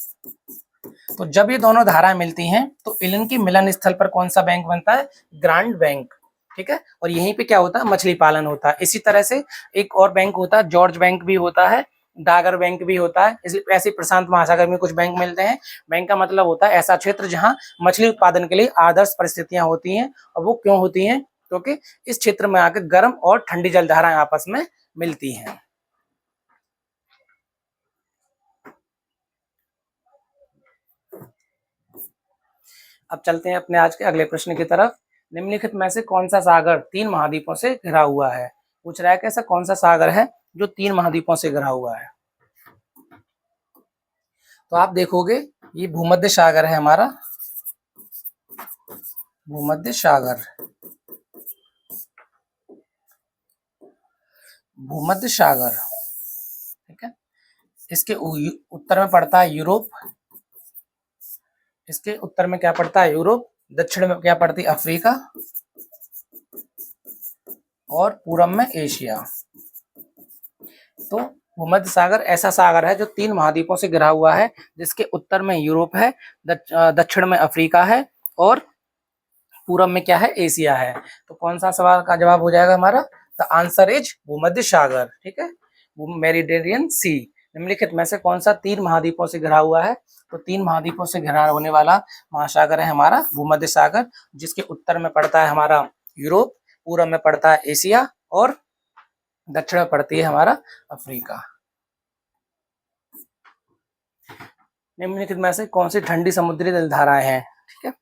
तो जब ये दोनों धाराएं मिलती हैं तो इनकी मिलन स्थल पर कौन सा बैंक बनता है, ग्रांड बैंक। ठीक है, और यहीं पे क्या होता है, मछली पालन होता है। इसी तरह से एक और बैंक होता है, जॉर्ज बैंक भी होता है, डागर बैंक भी होता है। इसलिए ऐसे प्रशांत महासागर में कुछ बैंक मिलते हैं। बैंक का मतलब होता है ऐसा क्षेत्र जहां मछली उत्पादन के लिए आदर्श परिस्थितियां होती हैं। और वो क्यों होती हैं? क्योंकि इस क्षेत्र में आकर गर्म और ठंडी जलधाराएं आपस में मिलती हैं। अब चलते हैं अपने आज के अगले प्रश्न की तरफ। निम्नलिखित में से कौन सा सागर 3 महाद्वीपों से घिरा हुआ है? पूछ रहा है कि ऐसा कौन सा सागर है जो 3 महाद्वीपों से घिरा हुआ है? तो आप देखोगे ये भूमध्य सागर है हमारा, भूमध्य सागर। भूमध्य सागर, ठीक है। इसके उत्तर में पड़ता है यूरोप, इसके उत्तर में क्या पड़ता है? यूरोप। दक्षिण में क्या पड़ती है? अफ्रीका। और पूर्व में एशिया। तो भूमध्य सागर ऐसा सागर है जो 3 महाद्वीपों से घिरा हुआ है, जिसके उत्तर में यूरोप है, दक्षिण में अफ्रीका है और पूर्व में क्या है? एशिया है। तो कौन सा सवाल का जवाब हो जाएगा हमारा? द आंसर इज भूमध्य सागर, ठीक है, मेडिटेरियन सी। निम्नलिखित में से कौन सा 3 महाद्वीपों से घिरा हुआ है? तो 3 महाद्वीपों से घिरा होने वाला महासागर है हमारा भूमध्य सागर, जिसके उत्तर में पड़ता है हमारा यूरोप, पूर्व में पड़ता है एशिया और दक्षिण में पड़ती है हमारा अफ्रीका। निम्नलिखित में से कौन सी ठंडी समुद्री जलधाराएं हैं? ठीक है,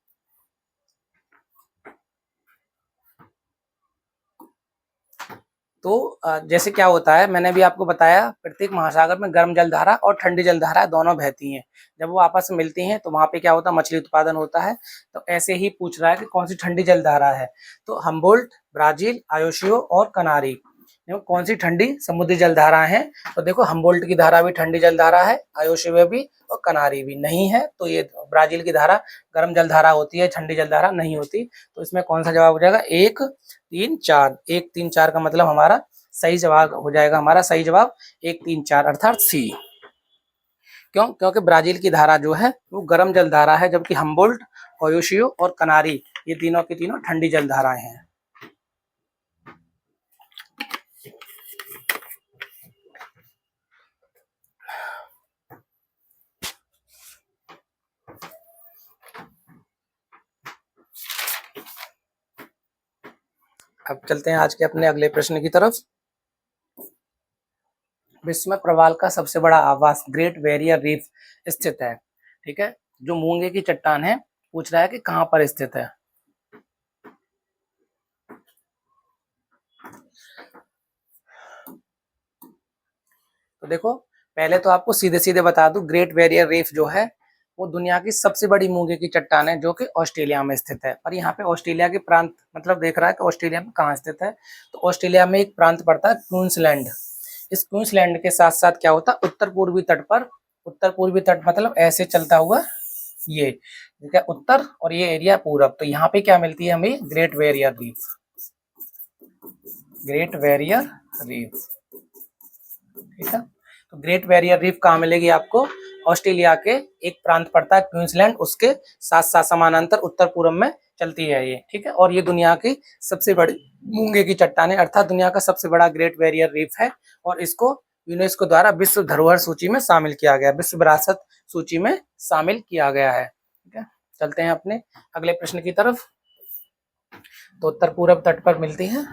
तो जैसे क्या होता है, मैंने भी आपको बताया, प्रत्येक महासागर में गर्म जलधारा और ठंडी जलधारा दोनों बहती हैं। जब वो आपस में मिलती हैं तो वहां पे क्या होता है? मछली उत्पादन होता है। तो ऐसे ही पूछ रहा है कि कौन सी ठंडी जलधारा है? तो हम्बोल्ट, ब्राजील, आयोशियो और कनारी। देखो कौन सी ठंडी समुद्री जलधाराएं हैं? तो देखो हम्बोल्ट की धारा भी ठंडी जलधारा है, आयोशियो भी और कनारी भी नहीं है। तो ये ब्राजील की धारा गर्म जलधारा होती है, ठंडी जलधारा नहीं होती। तो इसमें कौन सा जवाब हो जाएगा? 1, 3, 4। 1, 3, 4 का मतलब हमारा सही जवाब हो जाएगा, हमारा सही जवाब 1, 3, 4 अर्थात सी। क्यों? क्योंकि ब्राजील की धारा जो है वो गर्म जलधारा है, जबकि हम्बोल्ट, आयोशियो और कनारी ये तीनों की तीनों ठंडी जलधाराएं हैं। अब चलते हैं आज के अपने अगले प्रश्न की तरफ। विश्व में प्रवाल का सबसे बड़ा आवास ग्रेट बैरियर रीफ स्थित है, ठीक है। जो मूंगे की चट्टान है, पूछ रहा है कि कहां पर स्थित है? तो देखो पहले तो आपको सीधे सीधे बता दूं, ग्रेट बैरियर रीफ जो है वो दुनिया की सबसे बड़ी मूंगे की चट्टान है, जो कि ऑस्ट्रेलिया में स्थित है। और यहाँ पे ऑस्ट्रेलिया के प्रांत मतलब देख रहा है कि ऑस्ट्रेलिया में कहाँ स्थित है। तो ऑस्ट्रेलिया में एक प्रांत पड़ता है क्वींसलैंड। इस क्वींसलैंड के साथ साथ क्या होता है, उत्तर पूर्वी तट पर, उत्तर पूर्वी तट मतलब ऐसे चलता हुआ ये, ठीक है, उत्तर, और ये एरिया पूरब। तो यहाँ पे क्या मिलती है हमें? Great barrier reef, great barrier reef, ठीक है। तो ग्रेट बैरियर रीफ कहाँ मिलेगी आपको? ऑस्ट्रेलिया के एक प्रांत पड़ता है क्वींसलैंड, उसके साथ साथ समानांतर उत्तर पूर्व में चलती है ये, ठीक है। और ये दुनिया की सबसे बड़ी मूंगे की चट्टान है, अर्थात दुनिया का सबसे बड़ा ग्रेट बैरियर रीफ है। और इसको यूनेस्को द्वारा विश्व धरोहर सूची में शामिल किया गया, विश्व विरासत सूची में शामिल किया गया है, ठीक है। चलते हैं अपने अगले प्रश्न की तरफ। तो उत्तर पूर्व तट पर मिलती है,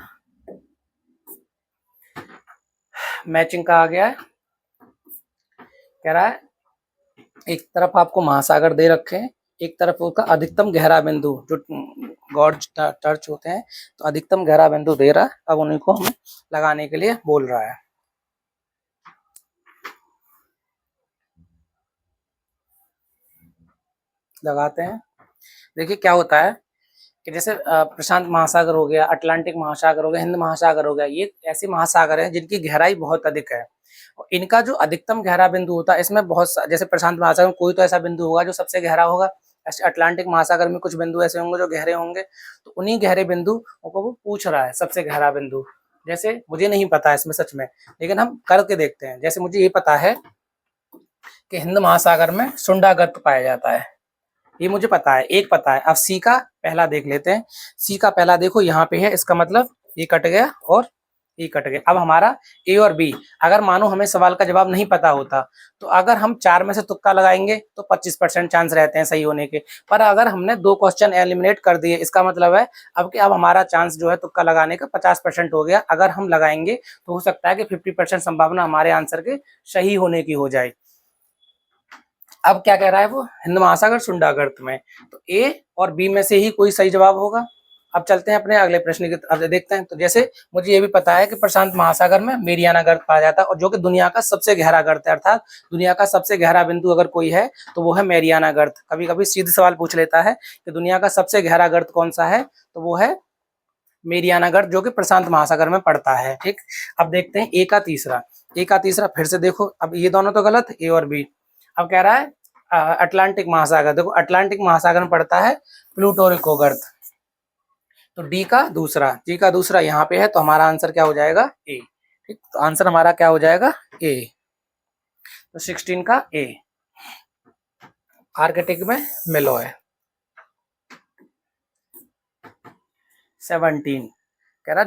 मैचिंग का आ गया है। कह रहा है एक तरफ आपको महासागर दे रखे हैं, एक तरफ उसका अधिकतम गहरा बिंदु जो गॉर्ज टर्च होते हैं, तो अधिकतम गहरा बिंदु दे रहा है। अब उन्हीं को हमें लगाने के लिए बोल रहा है। लगाते हैं। देखिए क्या होता है कि जैसे प्रशांत महासागर हो गया, अटलांटिक महासागर हो गया, हिंद महासागर हो गया, ये ऐसे महासागर हैं जिनकी गहराई बहुत अधिक है। इनका जो अधिकतम गहरा बिंदु होता है, इसमें बहुत जैसे प्रशांत महासागर में कोई तो ऐसा बिंदु होगा जो सबसे गहरा होगा, ऐसे अटलांटिक महासागर में कुछ बिंदु ऐसे होंगे जो गहरे होंगे। तो उन्हीं गहरे बिंदु को वो पूछ रहा है, सबसे गहरा बिंदु। जैसे मुझे नहीं पता है इसमें सच में, लेकिन हम करके देखते हैं। जैसे मुझे ये पता है कि हिंद महासागर में सुंडा गर्त पाया जाता है, ये मुझे पता है, एक पता है। अब सी का पहला देख लेते हैं। सी का पहला देखो यहाँ पे है, इसका मतलब ये कट गया और ई कट गए। अब हमारा ए और बी, अगर मानो हमें सवाल का जवाब नहीं पता होता तो अगर हम 4 में से तुक्का लगाएंगे तो 25% चांस रहते हैं सही होने के, पर अगर हमने 2 क्वेश्चन एलिमिनेट कर दिए, इसका मतलब है अब हमारा चांस जो है तुक्का लगाने का 50% हो गया। अगर हम लगाएंगे तो हो सकता है कि 50% संभावना हमारे आंसर के सही होने की हो जाए। अब क्या कह रहा है वो, हिंद महासागर शुंडागर्त में, तो ए और बी में से ही कोई सही जवाब होगा। अब चलते हैं अपने अगले प्रश्न की तरफ देखते हैं। तो जैसे मुझे ये भी पता है कि प्रशांत महासागर में मेरियाना गर्त पाया जाता है और जो कि दुनिया का सबसे गहरा गर्त है, अर्थात दुनिया का सबसे गहरा बिंदु अगर कोई है तो वो है मेरियाना गर्त। कभी कभी सीधे सवाल पूछ लेता है कि दुनिया का सबसे गहरा गर्त कौन सा है, तो वो है मेरियाना गर्त जो कि प्रशांत महासागर में पड़ता है। ठीक, अब देखते हैं ए का तीसरा। ए का तीसरा फिर से देखो, अब ये दोनों तो गलत, ए और बी। अब कह रहा है अटलांटिक महासागर, देखो अटलांटिक महासागर में पड़ता है प्लूटो रिको गर्त। तो डी का दूसरा यहाँ पे है, तो हमारा आंसर क्या हो जाएगा, ए। ठीक, तो आंसर हमारा क्या हो जाएगा, ए। तो 16 का ए। आर्कटिक में मिलोय। 17 कह रहा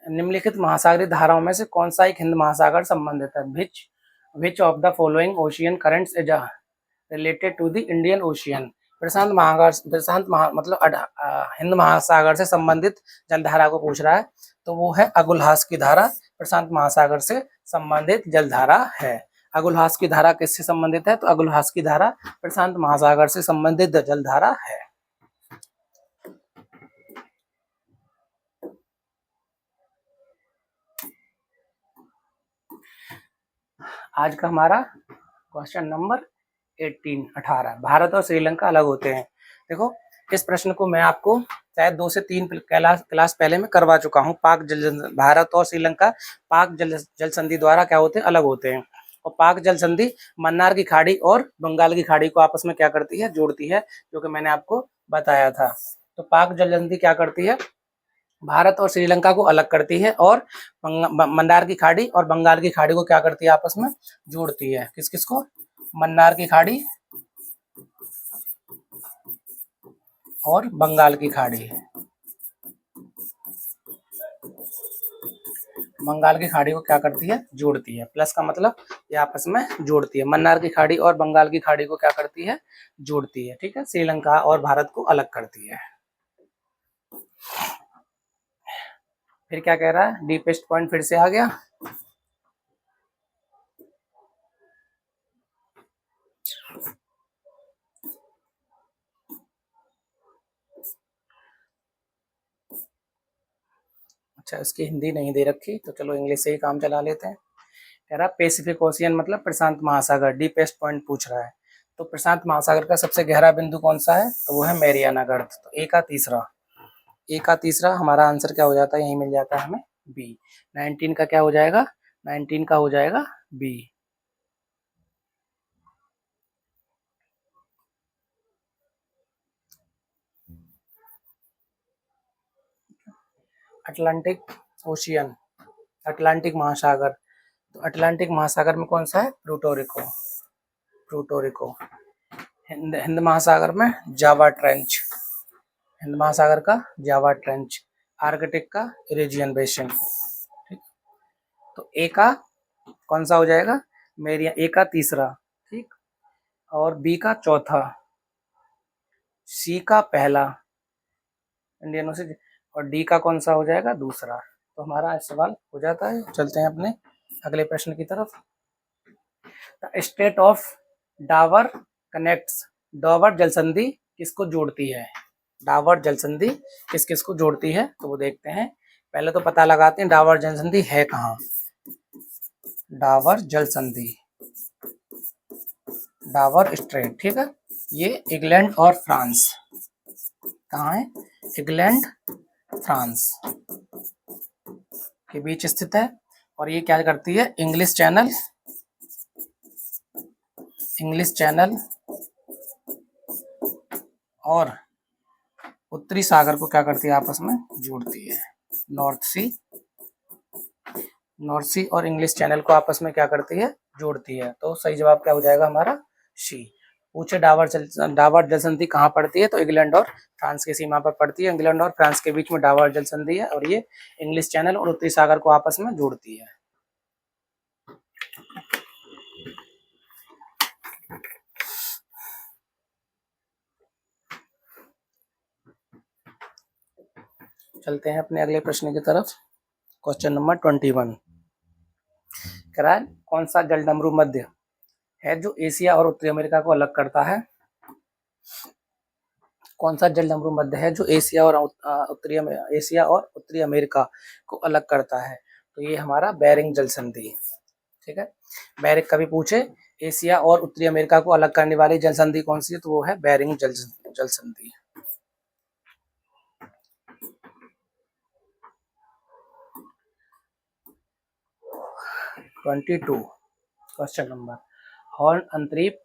निम्नलिखित महासागरीय धाराओं में से कौन सा एक हिंद महासागर संबंधित है। Which of the following ocean currents is related to the Indian ocean. मतलब हिंद महासागर से संबंधित जलधारा को पूछ रहा है, तो वो है अगुलहास की धारा, प्रशांत महासागर से संबंधित जलधारा है। अगुलहास की धारा किससे संबंधित है, तो अगुलहास की धारा प्रशांत महासागर से संबंधित जलधारा है। आज का हमारा क्वेश्चन नंबर 18 भारत और श्रीलंका अलग होते हैं। देखो इस प्रश्न को मैं आपको शायद 2 से 3 क्लास पहले में करवा चुका हूँ। भारत और श्रीलंका पाक जल संधि द्वारा क्या होते हैं, अलग होते हैं। और पाक जल संधि मन्नार की खाड़ी और बंगाल की खाड़ी को आपस में क्या करती है, जोड़ती है, जो कि मैंने आपको बताया था। तो पाक जल संधि क्या करती है, भारत और श्रीलंका को अलग करती है और मन्नार की खाड़ी और बंगाल की खाड़ी को क्या करती है, आपस में जोड़ती है। किस किस को, मन्नार की खाड़ी और बंगाल की खाड़ी। बंगाल की खाड़ी को क्या करती है, जोड़ती है। प्लस का मतलब ये आपस में जोड़ती है। मन्नार की खाड़ी और बंगाल की खाड़ी को क्या करती है, जोड़ती है। ठीक है, श्रीलंका और भारत को अलग करती है। फिर क्या कह रहा है, डीपेस्ट पॉइंट फिर से आ गया। अच्छा, इसकी हिंदी नहीं दे रखी, तो चलो इंग्लिश से ही काम चला लेते हैं। कह रहा पैसिफिक ओशियन मतलब प्रशांत महासागर, डीपेस्ट पॉइंट पूछ रहा है। तो प्रशांत महासागर का सबसे गहरा बिंदु कौन सा है, तो वो है मेरियाना गर्त। तो ए का तीसरा हमारा आंसर क्या हो जाता है, यही मिल जाता है हमें, बी। 19 का क्या हो जाएगा, 19 का हो जाएगा बी। अटलांटिक ओशियन, अटलांटिक महासागर। तो अटलांटिक महासागर में कौन सा है, प्लूटो रिको। हिंद महासागर में जावा ट्रेंच, हिंद महासागर का जावा ट्रेंच। आर्कटिक का इरेजियन बेसिन। ठीक, तो ए का कौन सा हो जाएगा, मेरिया, ए का तीसरा, ठीक, और बी का चौथा, सी का पहला इंडियन ओशियन, और डी का कौन सा हो जाएगा, दूसरा। तो हमारा सवाल हो जाता है। चलते हैं अपने अगले प्रश्न की तरफ। The state of Dawar connects, Dawar जलसंधि किसको जोड़ती है, डावर जलसंधि किस किस को जोड़ती है, तो वो देखते हैं। पहले तो पता लगाते हैं डावर जलसंधि है कहाँ। डावर जलसंधि, डावर स्ट्रेट, ठीक है, ये इंग्लैंड और फ्रांस, कहाँ है, इंग्लैंड फ्रांस के बीच स्थित है। और ये क्या करती है, इंग्लिश चैनल और उत्तरी सागर को क्या करती है, आपस में जोड़ती है। नॉर्थ सी और इंग्लिश चैनल को आपस में क्या करती है, जोड़ती है। तो सही जवाब क्या हो जाएगा हमारा, सी। पूछे डावर जल संधि कहाँ पड़ती है, तो इंग्लैंड और फ्रांस की सीमा पर पड़ती है। इंग्लैंड और फ्रांस के बीच में डावर जल संधि है और ये इंग्लिश चैनल और उत्तरी सागर को आपस में जोड़ती है। चलते हैं अपने अगले प्रश्न की तरफ। क्वेश्चन नंबर 21 कह रहा है कौन सा जलडमरू मध्य है जो एशिया और उत्तरी अमेरिका को अलग करता है। कौन सा जलडमरू मध्य है जो एशिया और उत्तरी अमेरिका को अलग करता है, तो ये हमारा बेरिंग जल संधि। ठीक है, बेरिंग कभी पूछे एशिया और उत्तरी अमेरिका को अलग करने वाली जल संधि कौन सी है, तो वो है बेरिंग जल संधि। क्वेश्चन नंबर हॉर्न अंतरीप,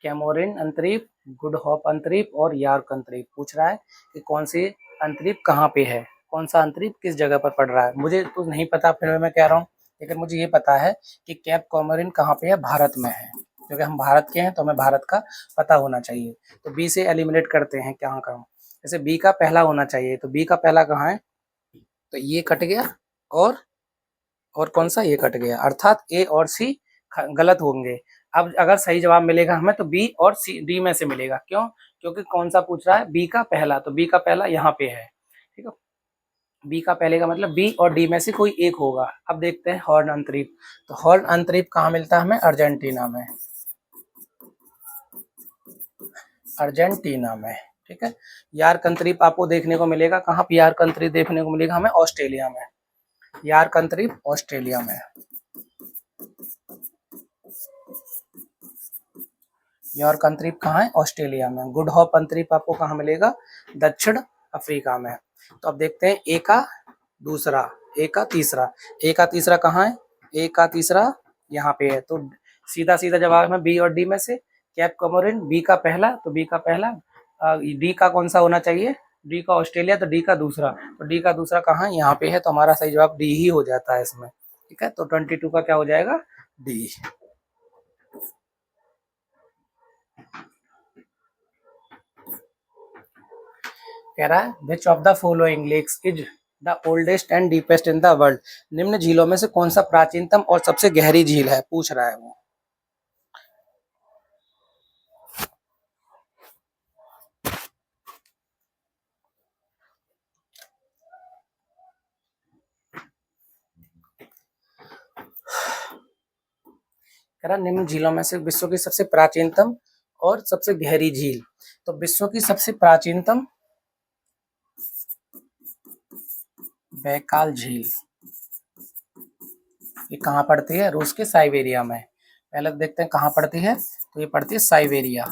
कैमोरिन अंतरीप, गुड होप अंतरीप और यार्क अंतरीप पूछ रहा है कि कौन सी अंतरीप कहाँ पे है, कौन सा अंतरीप किस जगह पर पड़ रहा है। मुझे तो नहीं पता, फिर मैं कह रहा हूँ, लेकिन मुझे ये पता है कि कैप कॉमोरिन कहाँ पे है, भारत में है, क्योंकि हम भारत के हैं तो हमें भारत का पता होना चाहिए। तो बी से एलिमिनेट करते हैं, कहाँ कहाँ, जैसे बी का पहला होना चाहिए, तो बी का पहला कहाँ है, तो ये कट गया और कौन सा, ये कट गया, अर्थात ए और सी गलत होंगे। अब अगर सही जवाब मिलेगा हमें तो बी और सी डी में से मिलेगा, क्यों, क्योंकि कौन सा पूछ रहा है, बी का पहला, तो बी का पहला यहाँ पे है। ठीक है, बी का पहले का मतलब बी और डी में से कोई एक होगा। अब देखते हैं हॉर्न अंतरीप, तो हॉर्न अंतरीप कहाँ मिलता है हमें, अर्जेंटीना में, अर्जेंटीना में। ठीक है, यार्क अंतरीप आपको देखने को मिलेगा कहाँ पे, यार्क अंतरीप देखने को मिलेगा हमें ऑस्ट्रेलिया में, यार्क अंतरीप ऑस्ट्रेलिया में, यार्क अंतरीप कहाँ है, ऑस्ट्रेलिया में। गुड होप अंतरीप आपको कहाँ मिलेगा, दक्षिण अफ्रीका में। तो अब देखते हैं ए का दूसरा, ए का तीसरा, ए का तीसरा कहाँ है, ए का तीसरा यहाँ पे है, तो सीधा सीधा जवाब है बी और डी में से। कैप कमोरिन बी का पहला, तो बी का पहला, डी का कौन सा होना चाहिए, डी का ऑस्ट्रेलिया, तो डी का दूसरा, तो डी का दूसरा कहाँ यहाँ पे है, तो हमारा सही जवाब डी ही हो जाता है इसमें। ठीक है, तो 22 का क्या हो जाएगा, डी। कह रहा है which of the following lakes is the oldest and deepest in the world, निम्न झीलों में से कौन सा प्राचीनतम और सबसे गहरी झील है, पूछ रहा है वो। कह रहा निम्न झीलों में से विश्व की सबसे प्राचीनतम और सबसे गहरी झील, तो विश्व की सबसे प्राचीनतम बैकाल झील, ये कहाँ पड़ती है, रूस के साइबेरिया में। पहले देखते हैं कहाँ पड़ती है, तो ये पड़ती है साइबेरिया,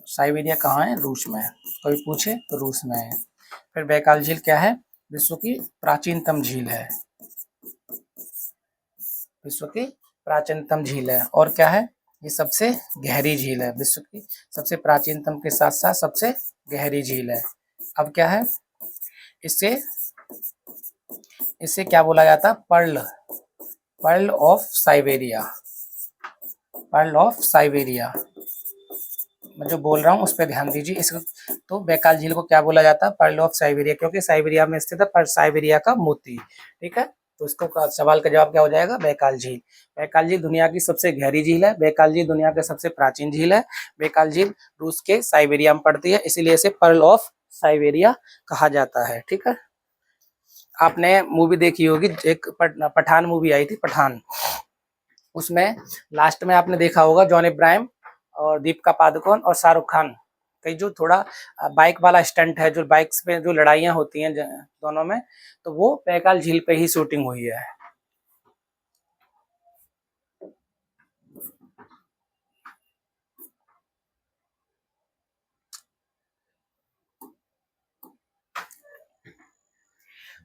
साइबेरिया कहाँ है, रूस में, कोई पूछे तो रूस में है। फिर बैकाल झील क्या है, विश्व की प्राचीनतम झील है, विश्व की प्राचीनतम झील है। और क्या है, ये सबसे गहरी झील है, विश्व की सबसे प्राचीनतम के साथ साथ सबसे गहरी झील है। अब क्या है, इससे इससे क्या बोला जाता है, pearl of Siberia, pearl of Siberia, मैं जो बोल रहा हूँ उस पर ध्यान दीजिए। इस तो बैकाल झील को क्या बोला जाता है, पर्ल ऑफ साइबेरिया, क्योंकि साइबेरिया में स्थित है, पर साइबेरिया का मोती। ठीक है, तो इसको सवाल का जवाब क्या हो जाएगा, बैकाल झील। बैकाल झील दुनिया की सबसे गहरी झील है, बैकाल झील दुनिया के सबसे प्राचीन झील है, बैकाल झील रूस के साइबेरिया में पड़ती है, इसीलिए इसे पर्ल ऑफ साइबेरिया कहा जाता है। ठीक है, आपने मूवी देखी होगी, एक पठान मूवी आई थी, पठान, उसमें लास्ट में आपने देखा होगा जॉन इब्राहिम और दीपिका पादुकोण और शाहरुख खान कई जो थोड़ा बाइक वाला स्टंट है, जो बाइक्स पे जो लड़ाइयाँ होती हैं दोनों में, तो वो बैकाल झील पे ही शूटिंग हुई है।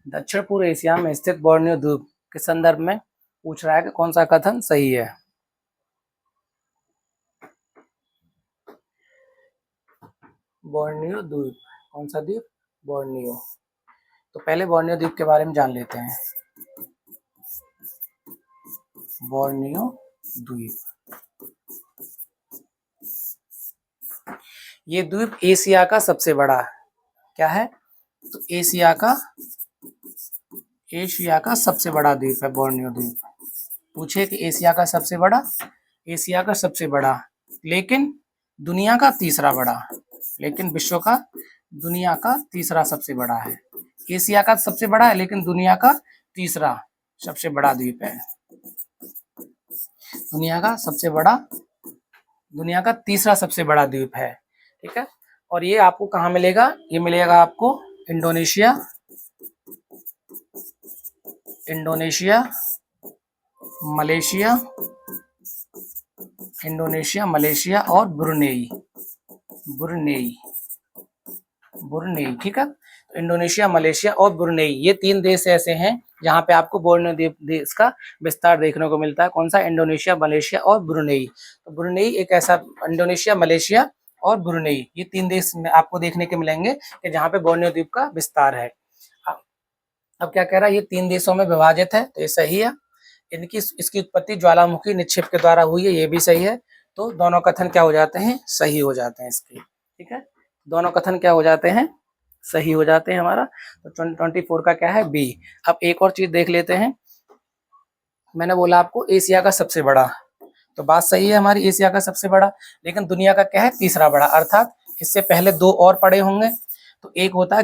दक्षिण पूर्व एशिया में स्थित बोर्नियो द्वीप के संदर्भ में पूछ रहा है कि कौन सा कथन सही है। बोर्नियो द्वीप, कौन सा द्वीप, बोर्नियो। तो पहले बोर्नियो द्वीप के बारे में जान लेते हैं। बोर्नियो द्वीप, ये द्वीप एशिया का सबसे बड़ा क्या है? तो एशिया का सबसे बड़ा द्वीप है बोर्नियो द्वीप। पूछे कि एशिया का सबसे बड़ा, लेकिन दुनिया का तीसरा बड़ा, लेकिन विश्व का दुनिया का तीसरा सबसे बड़ा है। एशिया का सबसे बड़ा है लेकिन दुनिया का तीसरा सबसे बड़ा द्वीप है। दुनिया का तीसरा सबसे बड़ा द्वीप है। ठीक है, और ये आपको कहाँ मिलेगा? ये मिलेगा आपको इंडोनेशिया, मलेशिया और ब्रुनेई। ठीक है, तो इंडोनेशिया, मलेशिया और ब्रुनेई, ये 3 देश ऐसे हैं जहाँ पे आपको बोर्नियो द्वीप देश का विस्तार देखने को मिलता है। कौन सा? इंडोनेशिया, मलेशिया और ब्रुनेई। तो ब्रुनेई एक ऐसा, इंडोनेशिया, मलेशिया और ब्रुनेई, ये 3 देश में आपको देखने के मिलेंगे कि जहाँ पे बोर्नियो द्वीप का विस्तार है। अब क्या कह रहा है? ये 3 देशों में विभाजित है, तो ये सही है। इसकी उत्पत्ति ज्वालामुखी निक्षेप के द्वारा हुई है, ये भी सही है। तो दोनों कथन क्या हो जाते हैं? सही हो जाते हैं इसके। ठीक है, दोनों कथन क्या हो जाते हैं? सही हो जाते हैं हमारा। तो 24 का क्या है? बी। अब एक और चीज देख लेते हैं। मैंने बोला आपको एशिया का सबसे बड़ा, तो बात सही है हमारी, एशिया का सबसे बड़ा, लेकिन दुनिया का क्या है? तीसरा बड़ा, अर्थात इससे पहले 2 और पड़े होंगे। तो एक होता है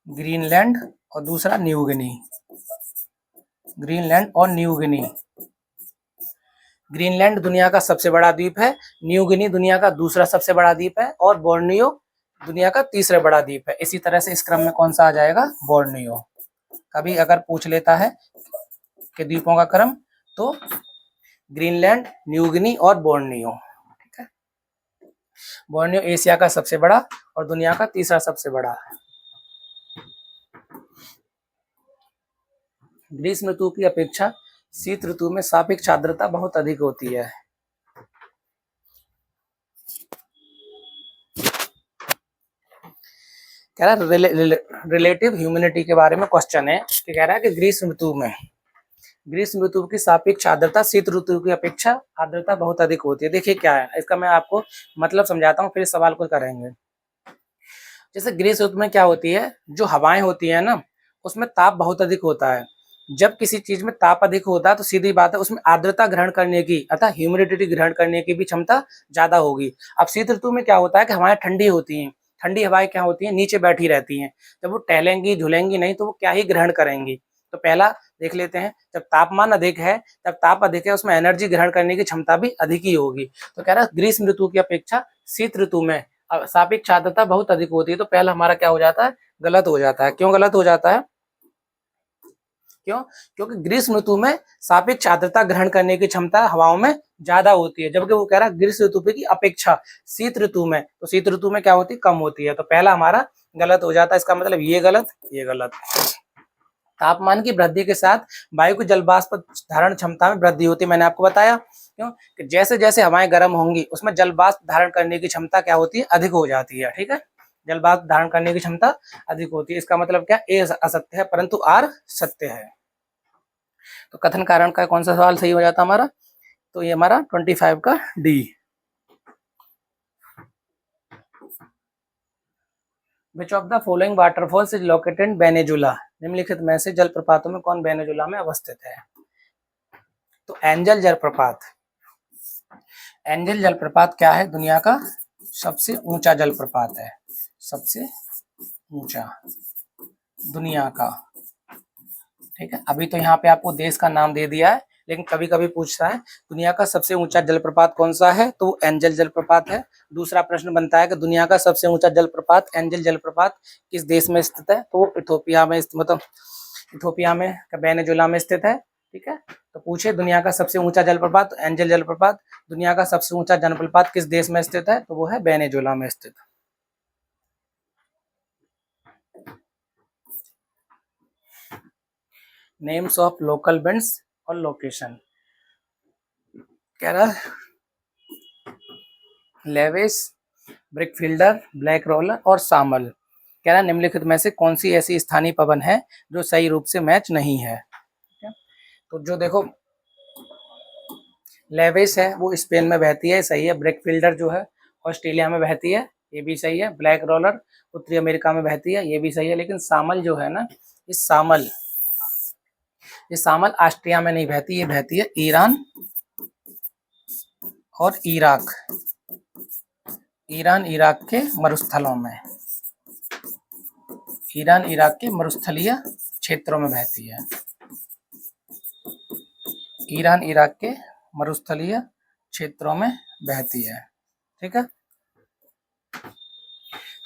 ग्रीनलैंड और दूसरा न्यू गिनी। ग्रीनलैंड दुनिया का सबसे बड़ा द्वीप है, न्यू गिनी दुनिया का दूसरा सबसे बड़ा द्वीप है और बोर्नियो दुनिया का तीसरा बड़ा द्वीप है। इसी तरह से इस क्रम में कौन सा आ जाएगा? बोर्नियो। कभी अगर पूछ लेता है कि द्वीपों का क्रम, तो ग्रीनलैंड, न्यू गिनी और बोर्नियो। ठीक है, बोर्नियो एशिया का सबसे बड़ा और दुनिया का तीसरा सबसे बड़ा है। ग्रीष्म ऋतु की अपेक्षा शीत ऋतु में सापेक्ष आर्द्रता बहुत अधिक होती है। कह रहा है रिलेटिव ह्यूमिडिटी के बारे में क्वेश्चन है कि कह रहा है कि ग्रीष्म ऋतु की सापेक्ष आर्द्रता शीत ऋतु की अपेक्षा आर्द्रता बहुत अधिक होती है। देखिए क्या है इसका, मैं आपको मतलब समझाता हूँ, फिर इस सवाल को करेंगे। जैसे ग्रीष्म ऋतु में क्या होती है, जो हवाएं होती है ना, उसमें ताप बहुत अधिक होता है। जब किसी चीज में ताप अधिक होता है तो सीधी बात है उसमें आर्द्रता ग्रहण करने की अर्थात ह्यूमिडिटी ग्रहण करने की भी क्षमता ज्यादा होगी। अब शीत ऋतु में क्या होता है कि हवाएं ठंडी होती हैं, ठंडी हवाएं क्या होती हैं? नीचे बैठी रहती हैं। जब वो टहलेंगी झूलेंगी नहीं तो वो क्या ही ग्रहण करेंगी। तो पहला देख लेते हैं, जब तापमान अधिक है, जब ताप अधिक है, उसमें एनर्जी ग्रहण करने की क्षमता भी अधिक ही होगी। तो कह रहा है ग्रीष्म ऋतु की अपेक्षा शीत ऋतु में सापेक्ष आर्द्रता बहुत अधिक होती है। तो पहला हमारा क्या हो जाता है? गलत हो जाता है। क्यों गलत हो जाता है? क्योंकि ग्रीष्म ऋतु में सापेक्ष आर्द्रता ग्रहण करने की क्षमता हवाओं में ज्यादा होती है, जबकि वो कह रहा है ग्रीष्म ऋतु की अपेक्षा शीत ऋतु में, तो शीत ऋतु में क्या होती है? कम होती है। तो पहला हमारा गलत हो जाता है। इसका मतलब ये गलत। तापमान की वृद्धि के साथ वायु की जल वाष्प धारण क्षमता में वृद्धि होती है। मैंने आपको बताया क्यों कि जैसे जैसे हवाएं गर्म होंगी उसमें जल वाष्प धारण करने की क्षमता क्या होती है? अधिक हो जाती है। ठीक है, जल वाष्प धारण करने की क्षमता अधिक होती है। इसका मतलब क्या? ए असत्य है परंतु आर सत्य है। तो कथन कारण का कौन सा सवाल सही हो जाता हमारा? तो ये हमारा 25 का D. Which of the following waterfalls is located Venezuela? निम्नलिखित में से जलप्रपातों में कौन वेनेजुला में अवस्थित है? तो एंजल जलप्रपात। एंजल जलप्रपात क्या है? दुनिया का सबसे ऊंचा जलप्रपात है, सबसे ऊंचा दुनिया का। ठीक है, अभी तो यहाँ पे आपको देश का नाम दे दिया है, लेकिन कभी कभी पूछता है दुनिया का सबसे ऊंचा जलप्रपात कौन सा है, तो एंजल जलप्रपात है। दूसरा प्रश्न बनता है कि दुनिया का सबसे ऊंचा जलप्रपात एंजल जलप्रपात किस देश में स्थित है, तो वो इथोपिया में, मतलब इथोपिया में वेनेजुला में स्थित है। ठीक है, तो पूछे दुनिया का सबसे ऊंचा जलप्रपात एंजल जलप्रपात, दुनिया का सबसे ऊंचा जलप्रपात किस देश में स्थित है, तो वो है वेनेजुला में स्थित। नेम्स ऑफ लोकल विंड्स और लोकेशन कह रहा लेविस, ब्रिकफील्डर, ब्लैक रोलर और सामल। कह रहा निम्नलिखित में से कौन सी ऐसी स्थानीय पवन है जो सही रूप से मैच नहीं है। तो जो देखो लेविस है वो स्पेन में बहती है, सही है। ब्रेकफिल्डर जो है ऑस्ट्रेलिया में बहती है, ये भी सही है। ब्लैक रोलर उत्तरी अमेरिका में बहती है, ये भी सही है। लेकिन सामल जो है ना, इस सामल ये सामल ऑस्ट्रिया में नहीं बहती, ये बहती है ईरान और इराक, ईरान इराक के मरुस्थलों में, ईरान इराक के मरुस्थलीय क्षेत्रों में बहती है, ईरान इराक के मरुस्थलीय क्षेत्रों में बहती है। ठीक है,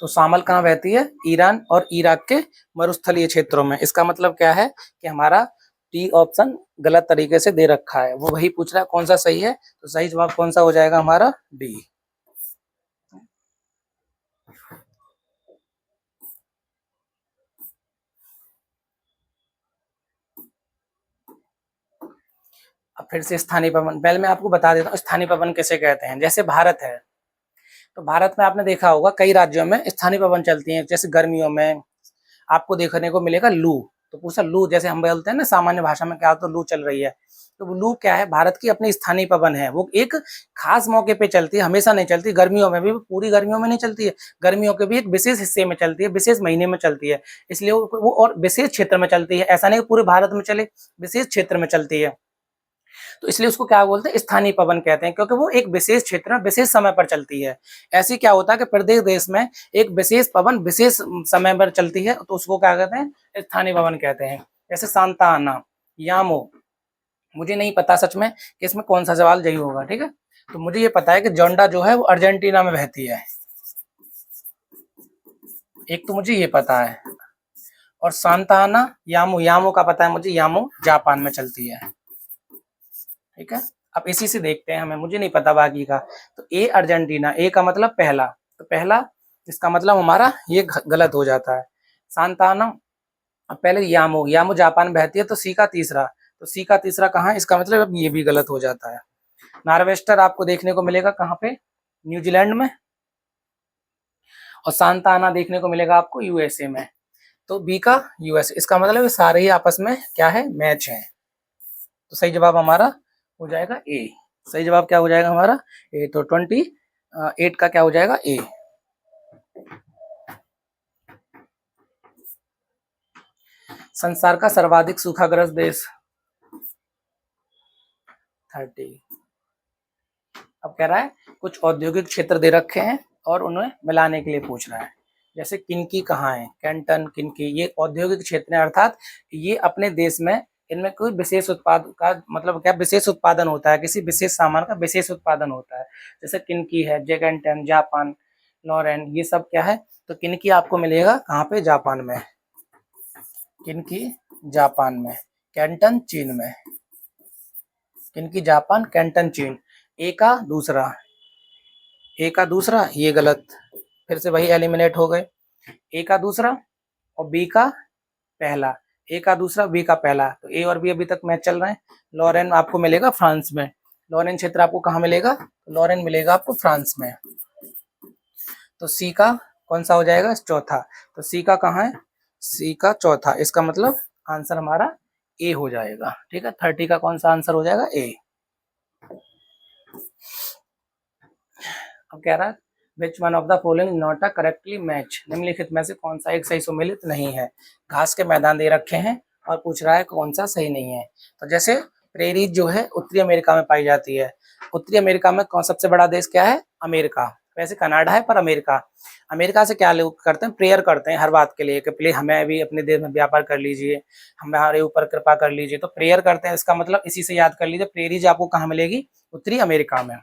तो सामल कहाँ बहती है? ईरान और इराक के मरुस्थलीय क्षेत्रों में। इसका मतलब क्या है कि हमारा डी ऑप्शन गलत तरीके से दे रखा है, वो वही पूछ रहा है कौन सा सही है। तो सही जवाब कौन सा हो जाएगा हमारा? डी। अब फिर से स्थानीय पवन, पहले मैं आपको बता देता हूँ स्थानीय पवन किसे कहते हैं। जैसे भारत है, तो भारत में आपने देखा होगा कई राज्यों में स्थानीय पवन चलती हैं। जैसे गर्मियों में आपको देखने को मिलेगा लू, तो पूछा लू, जैसे हम बोलते हैं ना सामान्य भाषा में, क्या तो लू चल रही है, तो वो लू क्या है? भारत की अपनी स्थानीय पवन है, वो एक खास मौके पे चलती है, हमेशा नहीं चलती। गर्मियों में भी, पूरी गर्मियों में नहीं चलती है, गर्मियों के भी एक विशेष हिस्से में चलती है, विशेष महीने में चलती है, इसलिए वो और विशेष क्षेत्र में चलती है। ऐसा नहीं पूरे भारत में चले, विशेष क्षेत्र में चलती है, तो इसलिए उसको क्या बोलते हैं? स्थानीय पवन कहते हैं, क्योंकि वो एक विशेष क्षेत्र में विशेष समय पर चलती है। ऐसे क्या होता है कि प्रत्येक देश में एक विशेष पवन विशेष समय पर चलती है, तो उसको क्या कहते हैं? स्थानीय पवन कहते हैं। जैसे सांता आना, यामो, मुझे नहीं पता सच में कि इसमें कौन सा सवाल सही होगा। ठीक है, तो मुझे ये पता है कि जोंडा जो है वो अर्जेंटीना में बहती है, एक तो मुझे ये पता है। और सांता आना, यामो, यामो का पता है मुझे, यामो जापान में चलती है। ठीक है, अब इसी से देखते हैं, हमें मुझे नहीं पता बाकी का। तो ए अर्जेंटीना, ए का मतलब पहला, तो पहला इसका मतलब हमारा ये गलत हो जाता है। सांताना, अब पहले यामो, यामो जापान में बहती है, तो सी का तीसरा, तो सी का तीसरा कहाँ है? इसका मतलब अब ये भी गलत हो जाता है। नार्वेस्टर आपको देखने को मिलेगा कहाँ पे? न्यूजीलैंड में। और सांता आना देखने को मिलेगा आपको यूएसए में। तो बी का यूएसए, इसका मतलब सारे ही आपस में क्या है? मैच है। तो सही जवाब हमारा हो जाएगा ए। सही जवाब क्या हो जाएगा हमारा? ए। तो 28 का क्या हो जाएगा? ए। संसार का सर्वाधिक सूखाग्रस्त देश? 30। अब कह रहा है कुछ औद्योगिक क्षेत्र दे रखे हैं और उन्हें मिलाने के लिए पूछ रहा है। जैसे किनकी कहाँ है? कैंटन, किनकी, ये औद्योगिक क्षेत्र है, अर्थात ये अपने देश में, इनमें कोई विशेष उत्पाद का मतलब क्या? विशेष उत्पादन होता है, किसी विशेष सामान का विशेष उत्पादन होता है। जैसे किनकी है, जैकेंटन जापान, लॉरेन, ये सब क्या है? तो किनकी आपको मिलेगा कहाँ पे? जापान में। किनकी जापान में, कैंटन चीन में। किनकी जापान, कैंटन चीन। ए का दूसरा, ए का दूसरा ये गलत, फिर से वही एलिमिनेट हो गए। ए का दूसरा और बी का पहला, ए का दूसरा बी का पहला, तो ए और बी अभी तक मैच चल रहे हैं। लॉरेन आपको मिलेगा फ्रांस में, लॉरेन क्षेत्र आपको कहाँ मिलेगा? लॉरेन मिलेगा आपको फ्रांस में। तो सी का कौन सा हो जाएगा? चौथा, तो सी का कहाँ है? सी का चौथा, इसका मतलब आंसर हमारा ए हो जाएगा। ठीक है, 30 का कौन सा आंसर हो जाएगा? ए। अब कह रहा है which one of the following not a correctly match, निम्नलिखित में से कौन सा एक सही सुमेलित नहीं है? घास के मैदान दे रखे हैं और पूछ रहा है कौन सा सही नहीं है। तो जैसे प्रेरी जो है उत्तरी अमेरिका में पाई जाती है, उत्तरी अमेरिका में कौन सबसे बड़ा देश क्या है? अमेरिका। वैसे कनाडा है पर अमेरिका, अमेरिका से क्या लोग करते हैं? प्रेयर करते हैं हर बात के लिए कि प्लीज हमें भी अपने देश में व्यापार कर लीजिए, हमारे ऊपर कृपा कर लीजिए, तो प्रेयर करते हैं। इसका मतलब इसी से याद कर लीजिए, प्रेरीज आपको कहाँ मिलेगी? उत्तरी अमेरिका में।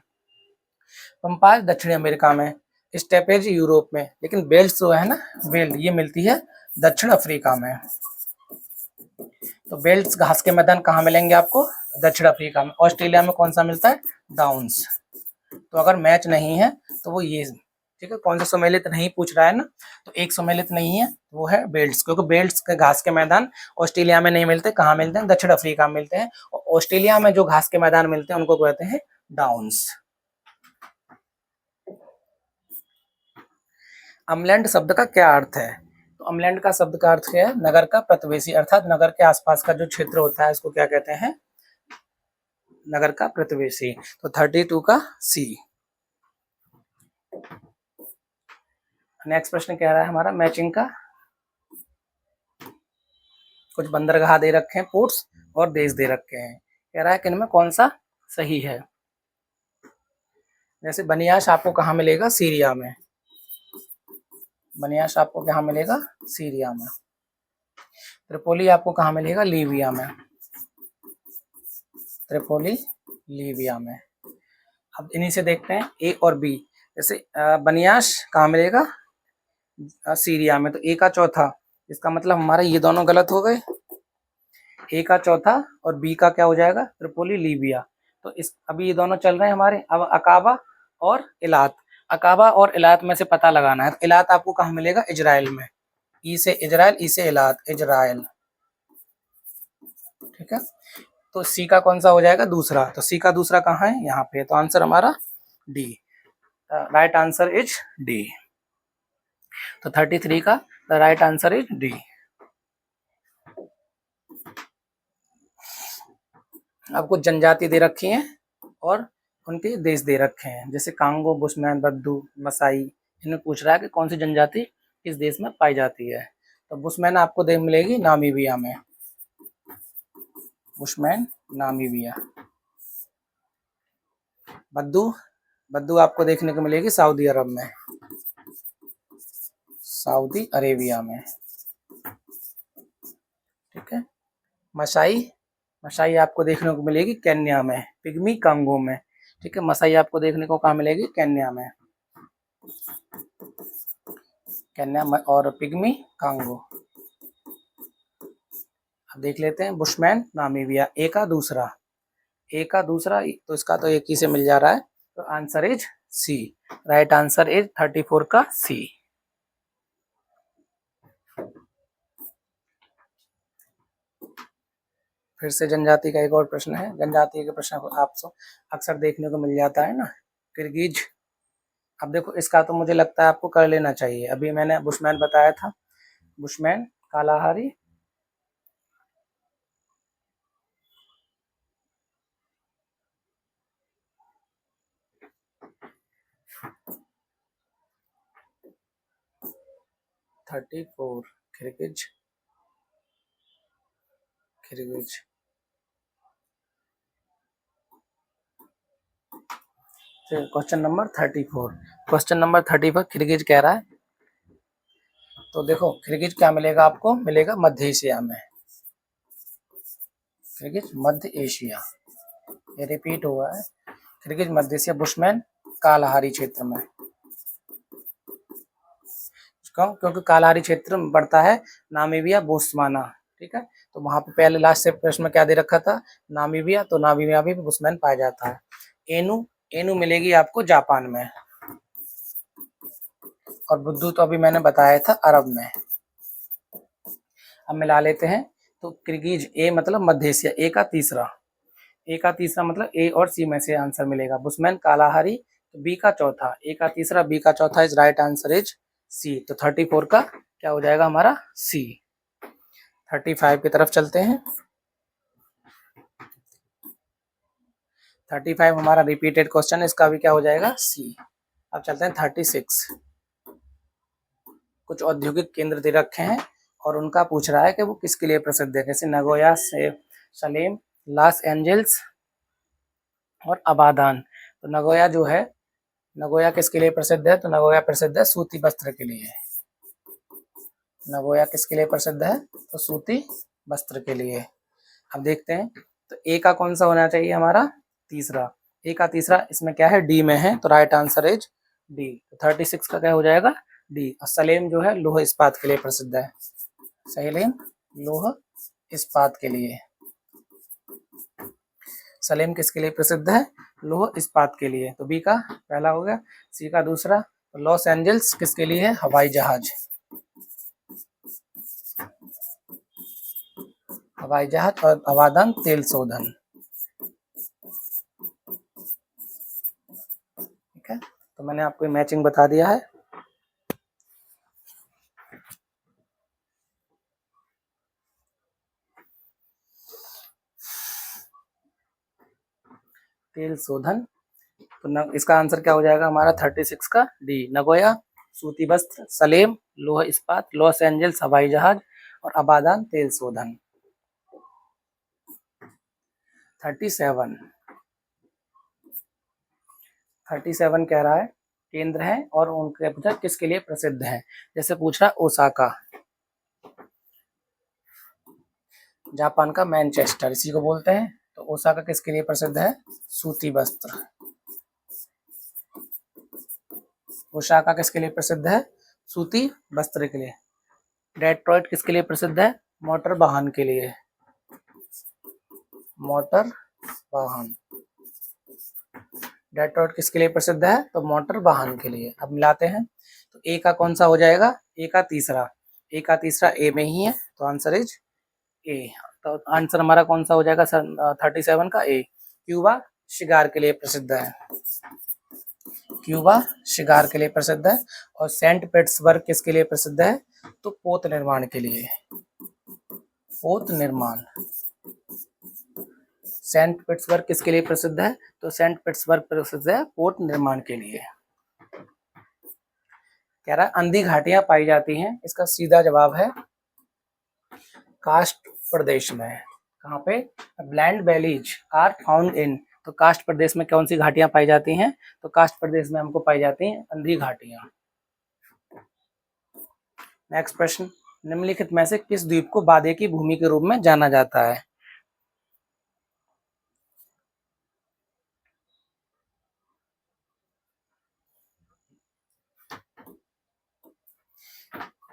पंपाज दक्षिणी अमेरिका में, स्टेपेज यूरोप में, लेकिन बेल्ट जो है ना, बेल्ट ये मिलती है दक्षिण अफ्रीका में। तो बेल्ट घास के मैदान कहाँ मिलेंगे आपको? दक्षिण अफ्रीका में। ऑस्ट्रेलिया में कौन सा मिलता है? डाउन्स। तो अगर मैच नहीं है तो वो ये, ठीक है, कौन सा सम्मिलित नहीं पूछ रहा है ना, तो एक सम्मिलित नहीं है, वो है बेल्ट्स, क्योंकि बेल्ट्स के घास के मैदान ऑस्ट्रेलिया में नहीं मिलते। कहाँ मिलते हैं? दक्षिण अफ्रीका में मिलते हैं। और ऑस्ट्रेलिया में जो घास के मैदान मिलते हैं उनको कहते हैं डाउन्स। अमलैंड शब्द का क्या अर्थ है? तो अमलैंड का शब्द का अर्थ है नगर का प्रतिवेशी, अर्थात नगर के आसपास का जो क्षेत्र होता है उसको क्या कहते हैं? नगर का प्रतिवेशी, तो 32 का सी। नेक्स्ट प्रश्न कह रहा है हमारा मैचिंग का, कुछ बंदरगाह दे रखे हैं, पोर्ट्स और देश दे रखे हैं, कह रहा है कि इनमें कौन सा सही है। जैसे बनियास आपको कहाँ मिलेगा, सीरिया में। बनियास आपको कहाँ मिलेगा, सीरिया में। त्रिपोली आपको कहाँ मिलेगा, लीबिया में। त्रिपोली लीबिया में। अब इन्हीं से देखते हैं ए और बी। जैसे बनियास कहाँ मिलेगा, सीरिया में, तो ए का चौथा, इसका मतलब हमारा ये दोनों गलत हो गए। ए का चौथा और बी का क्या हो जाएगा, त्रिपोली लीबिया। तो इस अभी ये दोनों चल रहे हैं हमारे। अब अकाबा और इलात, अकाबा और इलात में से पता लगाना है। तो इलात आपको कहाँ मिलेगा, इजराइल में। ई से इजराइल, ई से इलात, इजराइल। ठीक है, तो सी का कौन सा हो जाएगा, दूसरा। तो सी का दूसरा कहाँ है, यहाँ पे। तो आंसर हमारा D, right answer is D. तो 33 का राइट आंसर इज डी। आपको जनजाति दे रखी हैं और उनके देश दे रखे हैं, जैसे कांगो, बुशमैन, बद्दू, मसाई। इनमें पूछ रहा है कि कौन सी जनजाति किस देश में पाई जाती है। तो बुशमैन आपको देख मिलेगी नामीबिया में। Bushman Namibia. बद्दू, बद्दू आपको देखने को मिलेगी सऊदी अरब में, सऊदी अरेबिया में। ठीक है, मसाई, मसाई आपको देखने को मिलेगी केन्या में, पिग्मी कांगो में। ठीक है, मसाई आपको देखने को कहाँ मिलेगी, केन्या में, केन्या और पिग्मी कांगो। अब देख लेते हैं बुशमैन नामीबिया, ए का दूसरा, ए का दूसरा, तो इसका तो एक ही से मिल जा रहा है। तो answer is C, right answer is 34 का सी। फिर से जनजाति का एक और प्रश्न है। जनजाति के प्रश्न आपको अक्सर देखने को मिल जाता है ना, किर्गिज। अब देखो इसका तो मुझे लगता है आपको कर लेना चाहिए। अभी मैंने बुशमैन बताया था, bushman Kalahari, thirty four, Kyrgyz, Kyrgyz. Question number 34, question number 34 Kyrgyz कह रहा है। तो देखो किर्गिज क्या मिलेगा आपको, मिलेगा मध्य एशिया में, किर्गिज मध्य एशिया। ये रिपीट हुआ है, किर्गिज मध्य एशिया, बुशमैन कालाहारी क्षेत्र में। क्यों, क्योंकि कालाहारी क्षेत्र में पड़ता है नामीबिया, बोत्सवाना। ठीक है, तो वहां पे पहले लास्ट से प्रश्न में क्या दे रखा था, नामीबिया, तो नामीबिया भी बुशमैन पाया जाता है। एनु, एनु मिलेगी आपको जापान में, और बुद्धू तो अभी मैंने बताया था अरब में। अब मिला लेते हैं, तो किर्गिज ए मतलब मध्य एशिया, ए का तीसरा, ए का तीसरा मतलब ए और सी में से आंसर मिलेगा। बुशमैन कालाहारी, तो बी का चौथा, ए का तीसरा, बी का चौथा is right answer is C. तो 34 का क्या हो जाएगा हमारा, सी। 35 की तरफ चलते हैं। 35 हमारा रिपीटेड क्वेश्चन है, इसका भी क्या हो जाएगा, सी। अब चलते हैं 36। कुछ औद्योगिक केंद्र दे रखे हैं और उनका पूछ रहा है कि वो किसके लिए प्रसिद्ध है, जैसे नगोया, से सलेम, लॉस एंजल्स और अबादान। तो नगोया जो है, नगोया किसके लिए प्रसिद्ध है, तो नगोया प्रसिद्ध है सूती वस्त्र के लिए। नगोया किसके लिए प्रसिद्ध है, तो सूती वस्त्र के लिए। अब देखते हैं, तो ए का कौन सा होना चाहिए हमारा, तीसरा। ए का तीसरा इसमें क्या है, डी में है, तो राइट आंसर इज डी। तो 36 का क्या हो जाएगा, डी। और सलेम जो है लोह इस्पात के लिए प्रसिद्ध है, सलेम लोह इस्पात के लिए। सलेम किसके लिए प्रसिद्ध है, लोह इस्पात के लिए। तो बी का पहला हो गया, सी का दूसरा। तो लॉस एंजल्स किसके लिए है, हवाई जहाज, हवाई जहाज। और अबादन तेल शोधन। ठीक है, तो मैंने आपको मैचिंग बता दिया है। तेल शोधन। तो इसका आंसर क्या हो जाएगा हमारा 36 का डी, नगोया सूती वस्त्र, सलेम लोहा इस्पात, लॉस एंजल्स हवाई जहाज और अबादान तेल शोधन। 37 कह रहा है केंद्र है और उनके पूछा किसके लिए प्रसिद्ध है। जैसे पूछ रहा ओसाका, जापान का मैनचेस्टर इसी को बोलते हैं। तो ओसाका किसके लिए प्रसिद्ध है, सूती वस्त्र। ओसाका किसके लिए प्रसिद्ध है, सूती वस्त्र के लिए। डेट्रॉइट किसके लिए प्रसिद्ध है, मोटर वाहन के लिए, मोटर वाहन। डेट्रॉइट किसके लिए प्रसिद्ध है, तो मोटर वाहन के लिए। अब मिलाते हैं तो ए का कौन सा हो जाएगा, ए का तीसरा, ए का तीसरा ए में ही है तो आंसर इज ए। तो आंसर हमारा कौन सा हो जाएगा सर 37 का ए। क्यूबा शिगार के लिए प्रसिद्ध है, क्यूबा शिगार के लिए प्रसिद्ध है। और सेंट पीटर्सबर्ग किसके लिए प्रसिद्ध है, तो पोत निर्माण के लिए, पोत निर्माण। सेंट पीटर्सबर्ग किसके लिए प्रसिद्ध है, तो सेंट पीटर्सबर्ग प्रसिद्ध है पोत निर्माण के लिए। कह रहा है अंधी घाटियां पाई जाती हैं, इसका सीधा जवाब है कास्ट प्रदेश में। कहाँ पे, blind valleys are found in, तो कास्ट प्रदेश में कौन सी घाटियां पाई जाती हैं, तो कास्ट प्रदेश में हमको पाई जाती हैं अंधी घाटियां। नेक्स्ट प्रश्न, निम्नलिखित में से किस द्वीप को बादे की भूमि के रूप में जाना जाता है।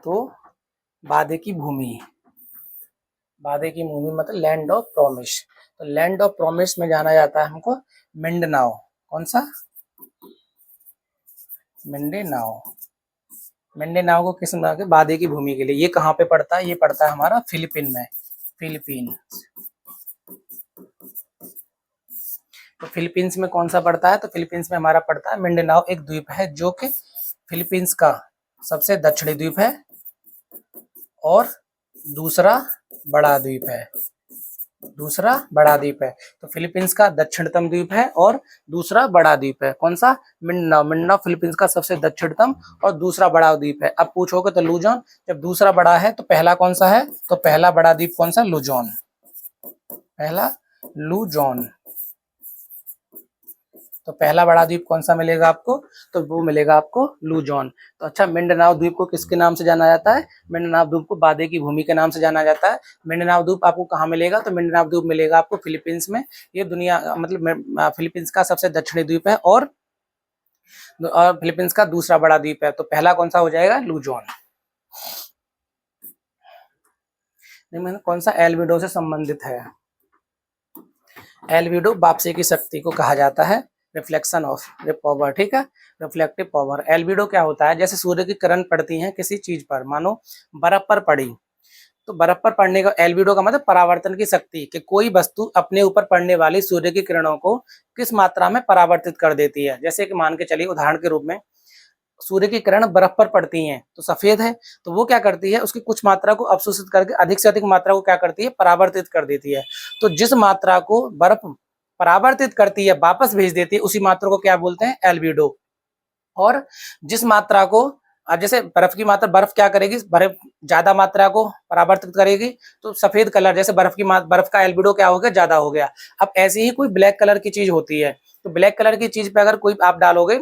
तो बादे की भूमि, बादे की भूमि मतलब लैंड ऑफ प्रॉमिस। तो लैंड ऑफ प्रॉमिस में जाना जाता है हमको मिंडनाओ। कौन सा, मिंडनाओ। मिंडनाओ को किस के बादे की भूमि के लिए। ये कहाँ पे पड़ता है, ये पड़ता है हमारा फिलीपीन में, फिलीपीन। तो फिलीपींस में कौन सा पड़ता है, तो फिलीपींस में हमारा पड़ता है मिंडनाओ, एक द्वीप है जो कि फिलीपींस का सबसे दक्षिणी द्वीप है और दूसरा बड़ा द्वीप है, दूसरा बड़ा द्वीप है। तो फिलीपींस का दक्षिणतम द्वीप है और दूसरा बड़ा द्वीप है। कौन सा, मिंडनाओ। मिंडनाओ फिलीपींस का सबसे दक्षिणतम और दूसरा बड़ा द्वीप है। अब पूछोगे तो लुजोन, जब दूसरा बड़ा है तो पहला कौन सा है, तो पहला बड़ा द्वीप कौन सा, लुजोन, पहला लुजोन। तो पहला बड़ा द्वीप कौन सा मिलेगा आपको, तो वो मिलेगा आपको लुजोन। तो अच्छा, मिंडनाओ द्वीप को किसके नाम से जाना जाता है, मिंडनाओ द्वीप को बादे की भूमि के नाम से जाना जाता है। मिंडनाओ द्वीप आपको कहाँ मिलेगा, तो मिंडनाओ द्वीप मिलेगा आपको फिलीपींस में। ये दुनिया मतलब फिलीपींस का सबसे दक्षिणी द्वीप है और फिलीपींस का दूसरा बड़ा द्वीप है। तो पहला कौन सा हो जाएगा, लुजोन। कौन सा एल्बिडो से संबंधित है। एल्बिडो वापसी की शक्ति को कहा जाता है, रिफ्लेक्शन ऑफ पावर, ठीक है, रिफ्लेक्टिव पावर। एल्बिडो क्या होता है, जैसे सूर्य की किरण पड़ती है किसी चीज पर, मानो बर्फ पर पड़ी, तो बर्फ पर पड़ने का एल्बिडो का मतलब परावर्तन की शक्ति, कि कोई वस्तु अपने ऊपर पड़ने वाली सूर्य की किरणों को किस मात्रा में परावर्तित कर देती है। जैसे कि मान के चलिए उदाहरण के रूप में सूर्य की किरण बर्फ पर पड़ती हैं तो सफेद है, तो वो क्या करती है, उसकी कुछ मात्रा को अवशोषित करके अधिक से अधिक मात्रा को क्या करती है, परावर्तित कर देती है। तो जिस मात्रा को बर्फ परावर्तित करती है वापस भेज देती है, उसी मात्रा को क्या बोलते हैं, एल्बिडो। और जिस मात्रा को, अब जैसे बर्फ की मात्रा, बर्फ क्या करेगी, बर्फ ज्यादा मात्रा को परावर्तित करेगी तो सफेद कलर, जैसे बर्फ का एल्बिडो क्या हो गया, ज्यादा हो गया। अब ऐसी ही कोई ब्लैक कलर की चीज होती है, तो ब्लैक कलर की चीज पे अगर कोई आप डालोगे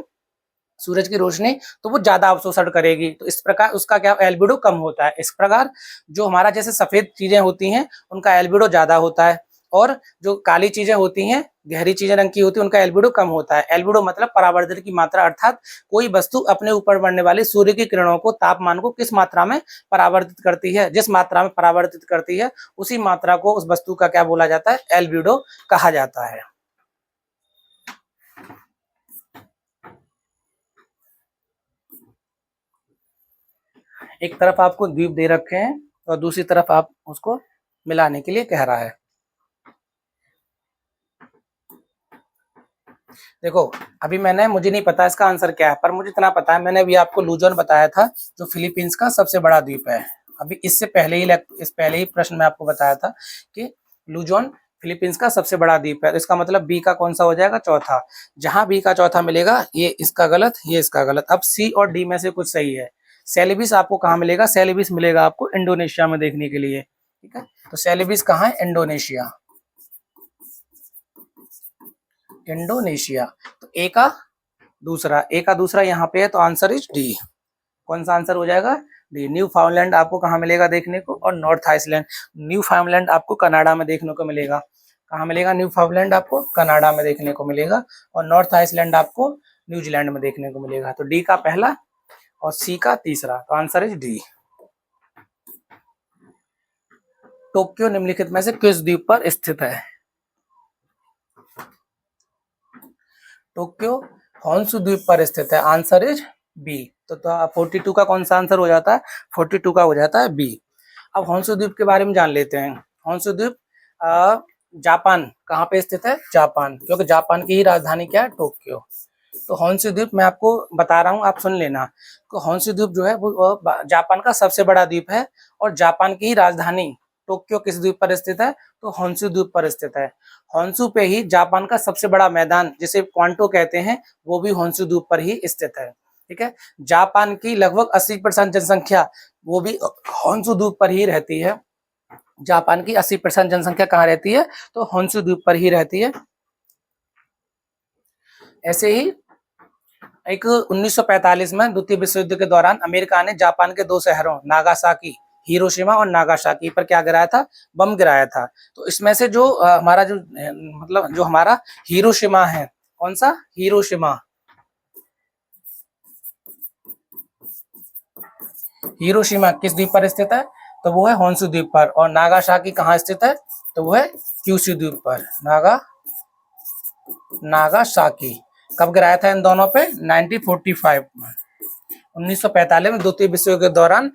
सूरज की रोशनी, तो वो ज्यादा अवशोषण करेगी, तो इस प्रकार उसका क्या एल्बिडो कम होता है। इस प्रकार जो हमारा जैसे सफेद चीजें होती हैं उनका एल्बिडो ज्यादा होता है, और जो काली चीजें होती हैं, गहरी चीजें रंग की होती है, उनका एल्बिडो कम होता है। एल्बिडो मतलब परावर्तन की मात्रा, अर्थात कोई वस्तु अपने ऊपर पड़ने वाली सूर्य की किरणों को, तापमान को किस मात्रा में परावर्तित करती है, जिस मात्रा में परावर्तित करती है उसी मात्रा को उस वस्तु का क्या बोला जाता है, एल्बिडो कहा जाता है। एक तरफ आपको द्वीप दे रखे हैं और दूसरी तरफ आप उसको मिलाने के लिए कह रहा है। देखो अभी मुझे नहीं पता इसका आंसर क्या है, पर मुझे इतना पता है, मैंने अभी आपको लुजोन बताया था जो फिलीपींस का सबसे बड़ा द्वीप है। अभी इससे पहले ही इस पहले ही प्रश्न में आपको बताया था कि लुजोन फिलीपींस का सबसे बड़ा द्वीप है, तो इसका मतलब बी का कौन सा हो जाएगा, चौथा। जहां बी का चौथा मिलेगा ये इसका गलत, ये इसका गलत। अब सी और डी में से कुछ सही है। सेलिबिस आपको कहाँ मिलेगा, सेलिबिस मिलेगा आपको इंडोनेशिया में देखने के लिए, ठीक है। तो सेलिबिस कहाँ है, इंडोनेशिया, इंडोनेशिया। तो ए का दूसरा यहाँ पे है, तो आंसर इज डी। कौन सा आंसर हो जाएगा, डी। न्यू फाउंडलैंड आपको कहाँ मिलेगा देखने को, और नॉर्थ आइसलैंड। न्यू फाउंडलैंड आपको कनाडा में देखने को मिलेगा। कहाँ मिलेगा न्यू फाउंडलैंड, आपको कनाडा में देखने को मिलेगा, और नॉर्थ आइसलैंड आपको न्यूजीलैंड में देखने को मिलेगा। तो डी का पहला और सी का तीसरा, तो आंसर इज डी। टोक्यो निम्नलिखित में से किस द्वीप पर स्थित है, टोक्यो होन्शु द्वीप पर स्थित है, आंसर इज बी। तो 42 का कौन सा आंसर हो जाता है, 42 का हो जाता है बी। अब होन्शु द्वीप के बारे में जान लेते हैं। होन्शु द्वीप जापान, कहाँ पे स्थित है, जापान, क्योंकि जापान की ही राजधानी क्या है, टोक्यो। तो होन्शु द्वीप मैं आपको बता रहा हूँ, आप सुन लेना। तो होन्शु द्वीप जो है वो जापान का सबसे बड़ा द्वीप है, और जापान की ही राजधानी टोक्यो किस द्वीप पर स्थित है, तो होन्शु द्वीप पर स्थित है। होन्शु पे ही जापान का सबसे बड़ा मैदान जिसे क्वांटो कहते हैं, वो भी होन्शु द्वीप पर ही स्थित है, ठीक है। जापान की लगभग 80% जनसंख्या वो भी होन्शु द्वीप पर ही रहती है। जापान की 80% जनसंख्या कहाँ रहती है, तो होन्शु द्वीप पर ही रहती है। ऐसे ही एक 1945 में द्वितीय विश्व युद्ध के दौरान अमेरिका ने जापान के दो शहरों नागासाकी, हिरोशिमा और नागासाकी पर क्या गिराया था, बम गिराया था। तो इसमें से जो हमारा जो मतलब जो हमारा हिरोशिमा है, कौन सा, हिरोशिमा, हिरोशिमा किस द्वीप पर स्थित है, तो वो है होन्शु द्वीप पर। और नागासाकी कहाँ स्थित है, तो वो है क्यूशु द्वीप पर। नागासाकी कब गिराया था इन दोनों पे, 1945 में, 1945 में द्वितीय विश्व युद्ध के दौरान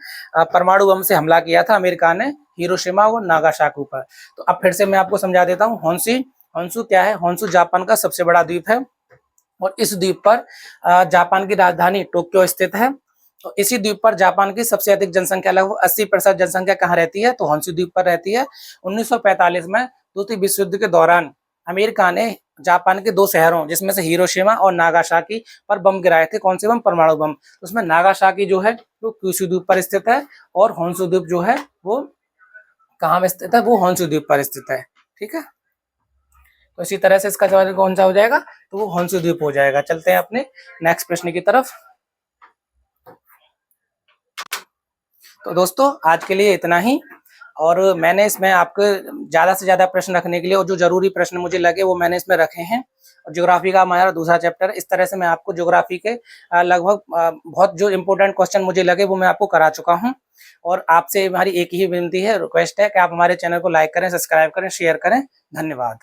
परमाणु बम से हमला किया था अमेरिका ने हिरोशिमा और नागासाकी पर। तो अब फिर से मैं आपको समझा देता हूँ। होन्शु क्या है, होन्शु जापान का सबसे बड़ा द्वीप है, और इस द्वीप पर जापान की राजधानी टोक्यो स्थित है। तो इसी द्वीप पर जापान की सबसे अधिक जनसंख्या, लगभग 80% जनसंख्या कहाँ रहती है, तो होन्शु द्वीप पर रहती है। 1945 में द्वितीय विश्व युद्ध के दौरान अमेरिका ने जापान के दो शहरों जिसमें से हिरोशिमा और नागासाकी पर बम गिराए थे। कौन से बम, परमाणु बम। उसमें नागासाकी जो है वो क्यूशु द्वीप पर स्थित है, और होन्शु द्वीप जो है वो कहाँ में स्थित है, वो होन्शु द्वीप पर स्थित है, ठीक है। तो इसी तरह से इसका जवाब कौन सा हो जाएगा, तो वो होन्शु द्वीप हो जाएगा। चलते हैं अपने नेक्स्ट प्रश्न की तरफ। तो दोस्तों आज के लिए इतना ही, और मैंने इसमें आपको ज़्यादा से ज़्यादा प्रश्न रखने के लिए, और जो जरूरी प्रश्न मुझे लगे वो मैंने इसमें रखे हैं। और ज्योग्राफी का हमारा दूसरा चैप्टर, इस तरह से मैं आपको ज्योग्राफी के लगभग बहुत जो इंपॉर्टेंट क्वेश्चन मुझे लगे वो मैं आपको करा चुका हूं। और आपसे हमारी एक ही विनती है, रिक्वेस्ट है कि आप हमारे चैनल को लाइक करें, सब्सक्राइब करें, शेयर करें। धन्यवाद।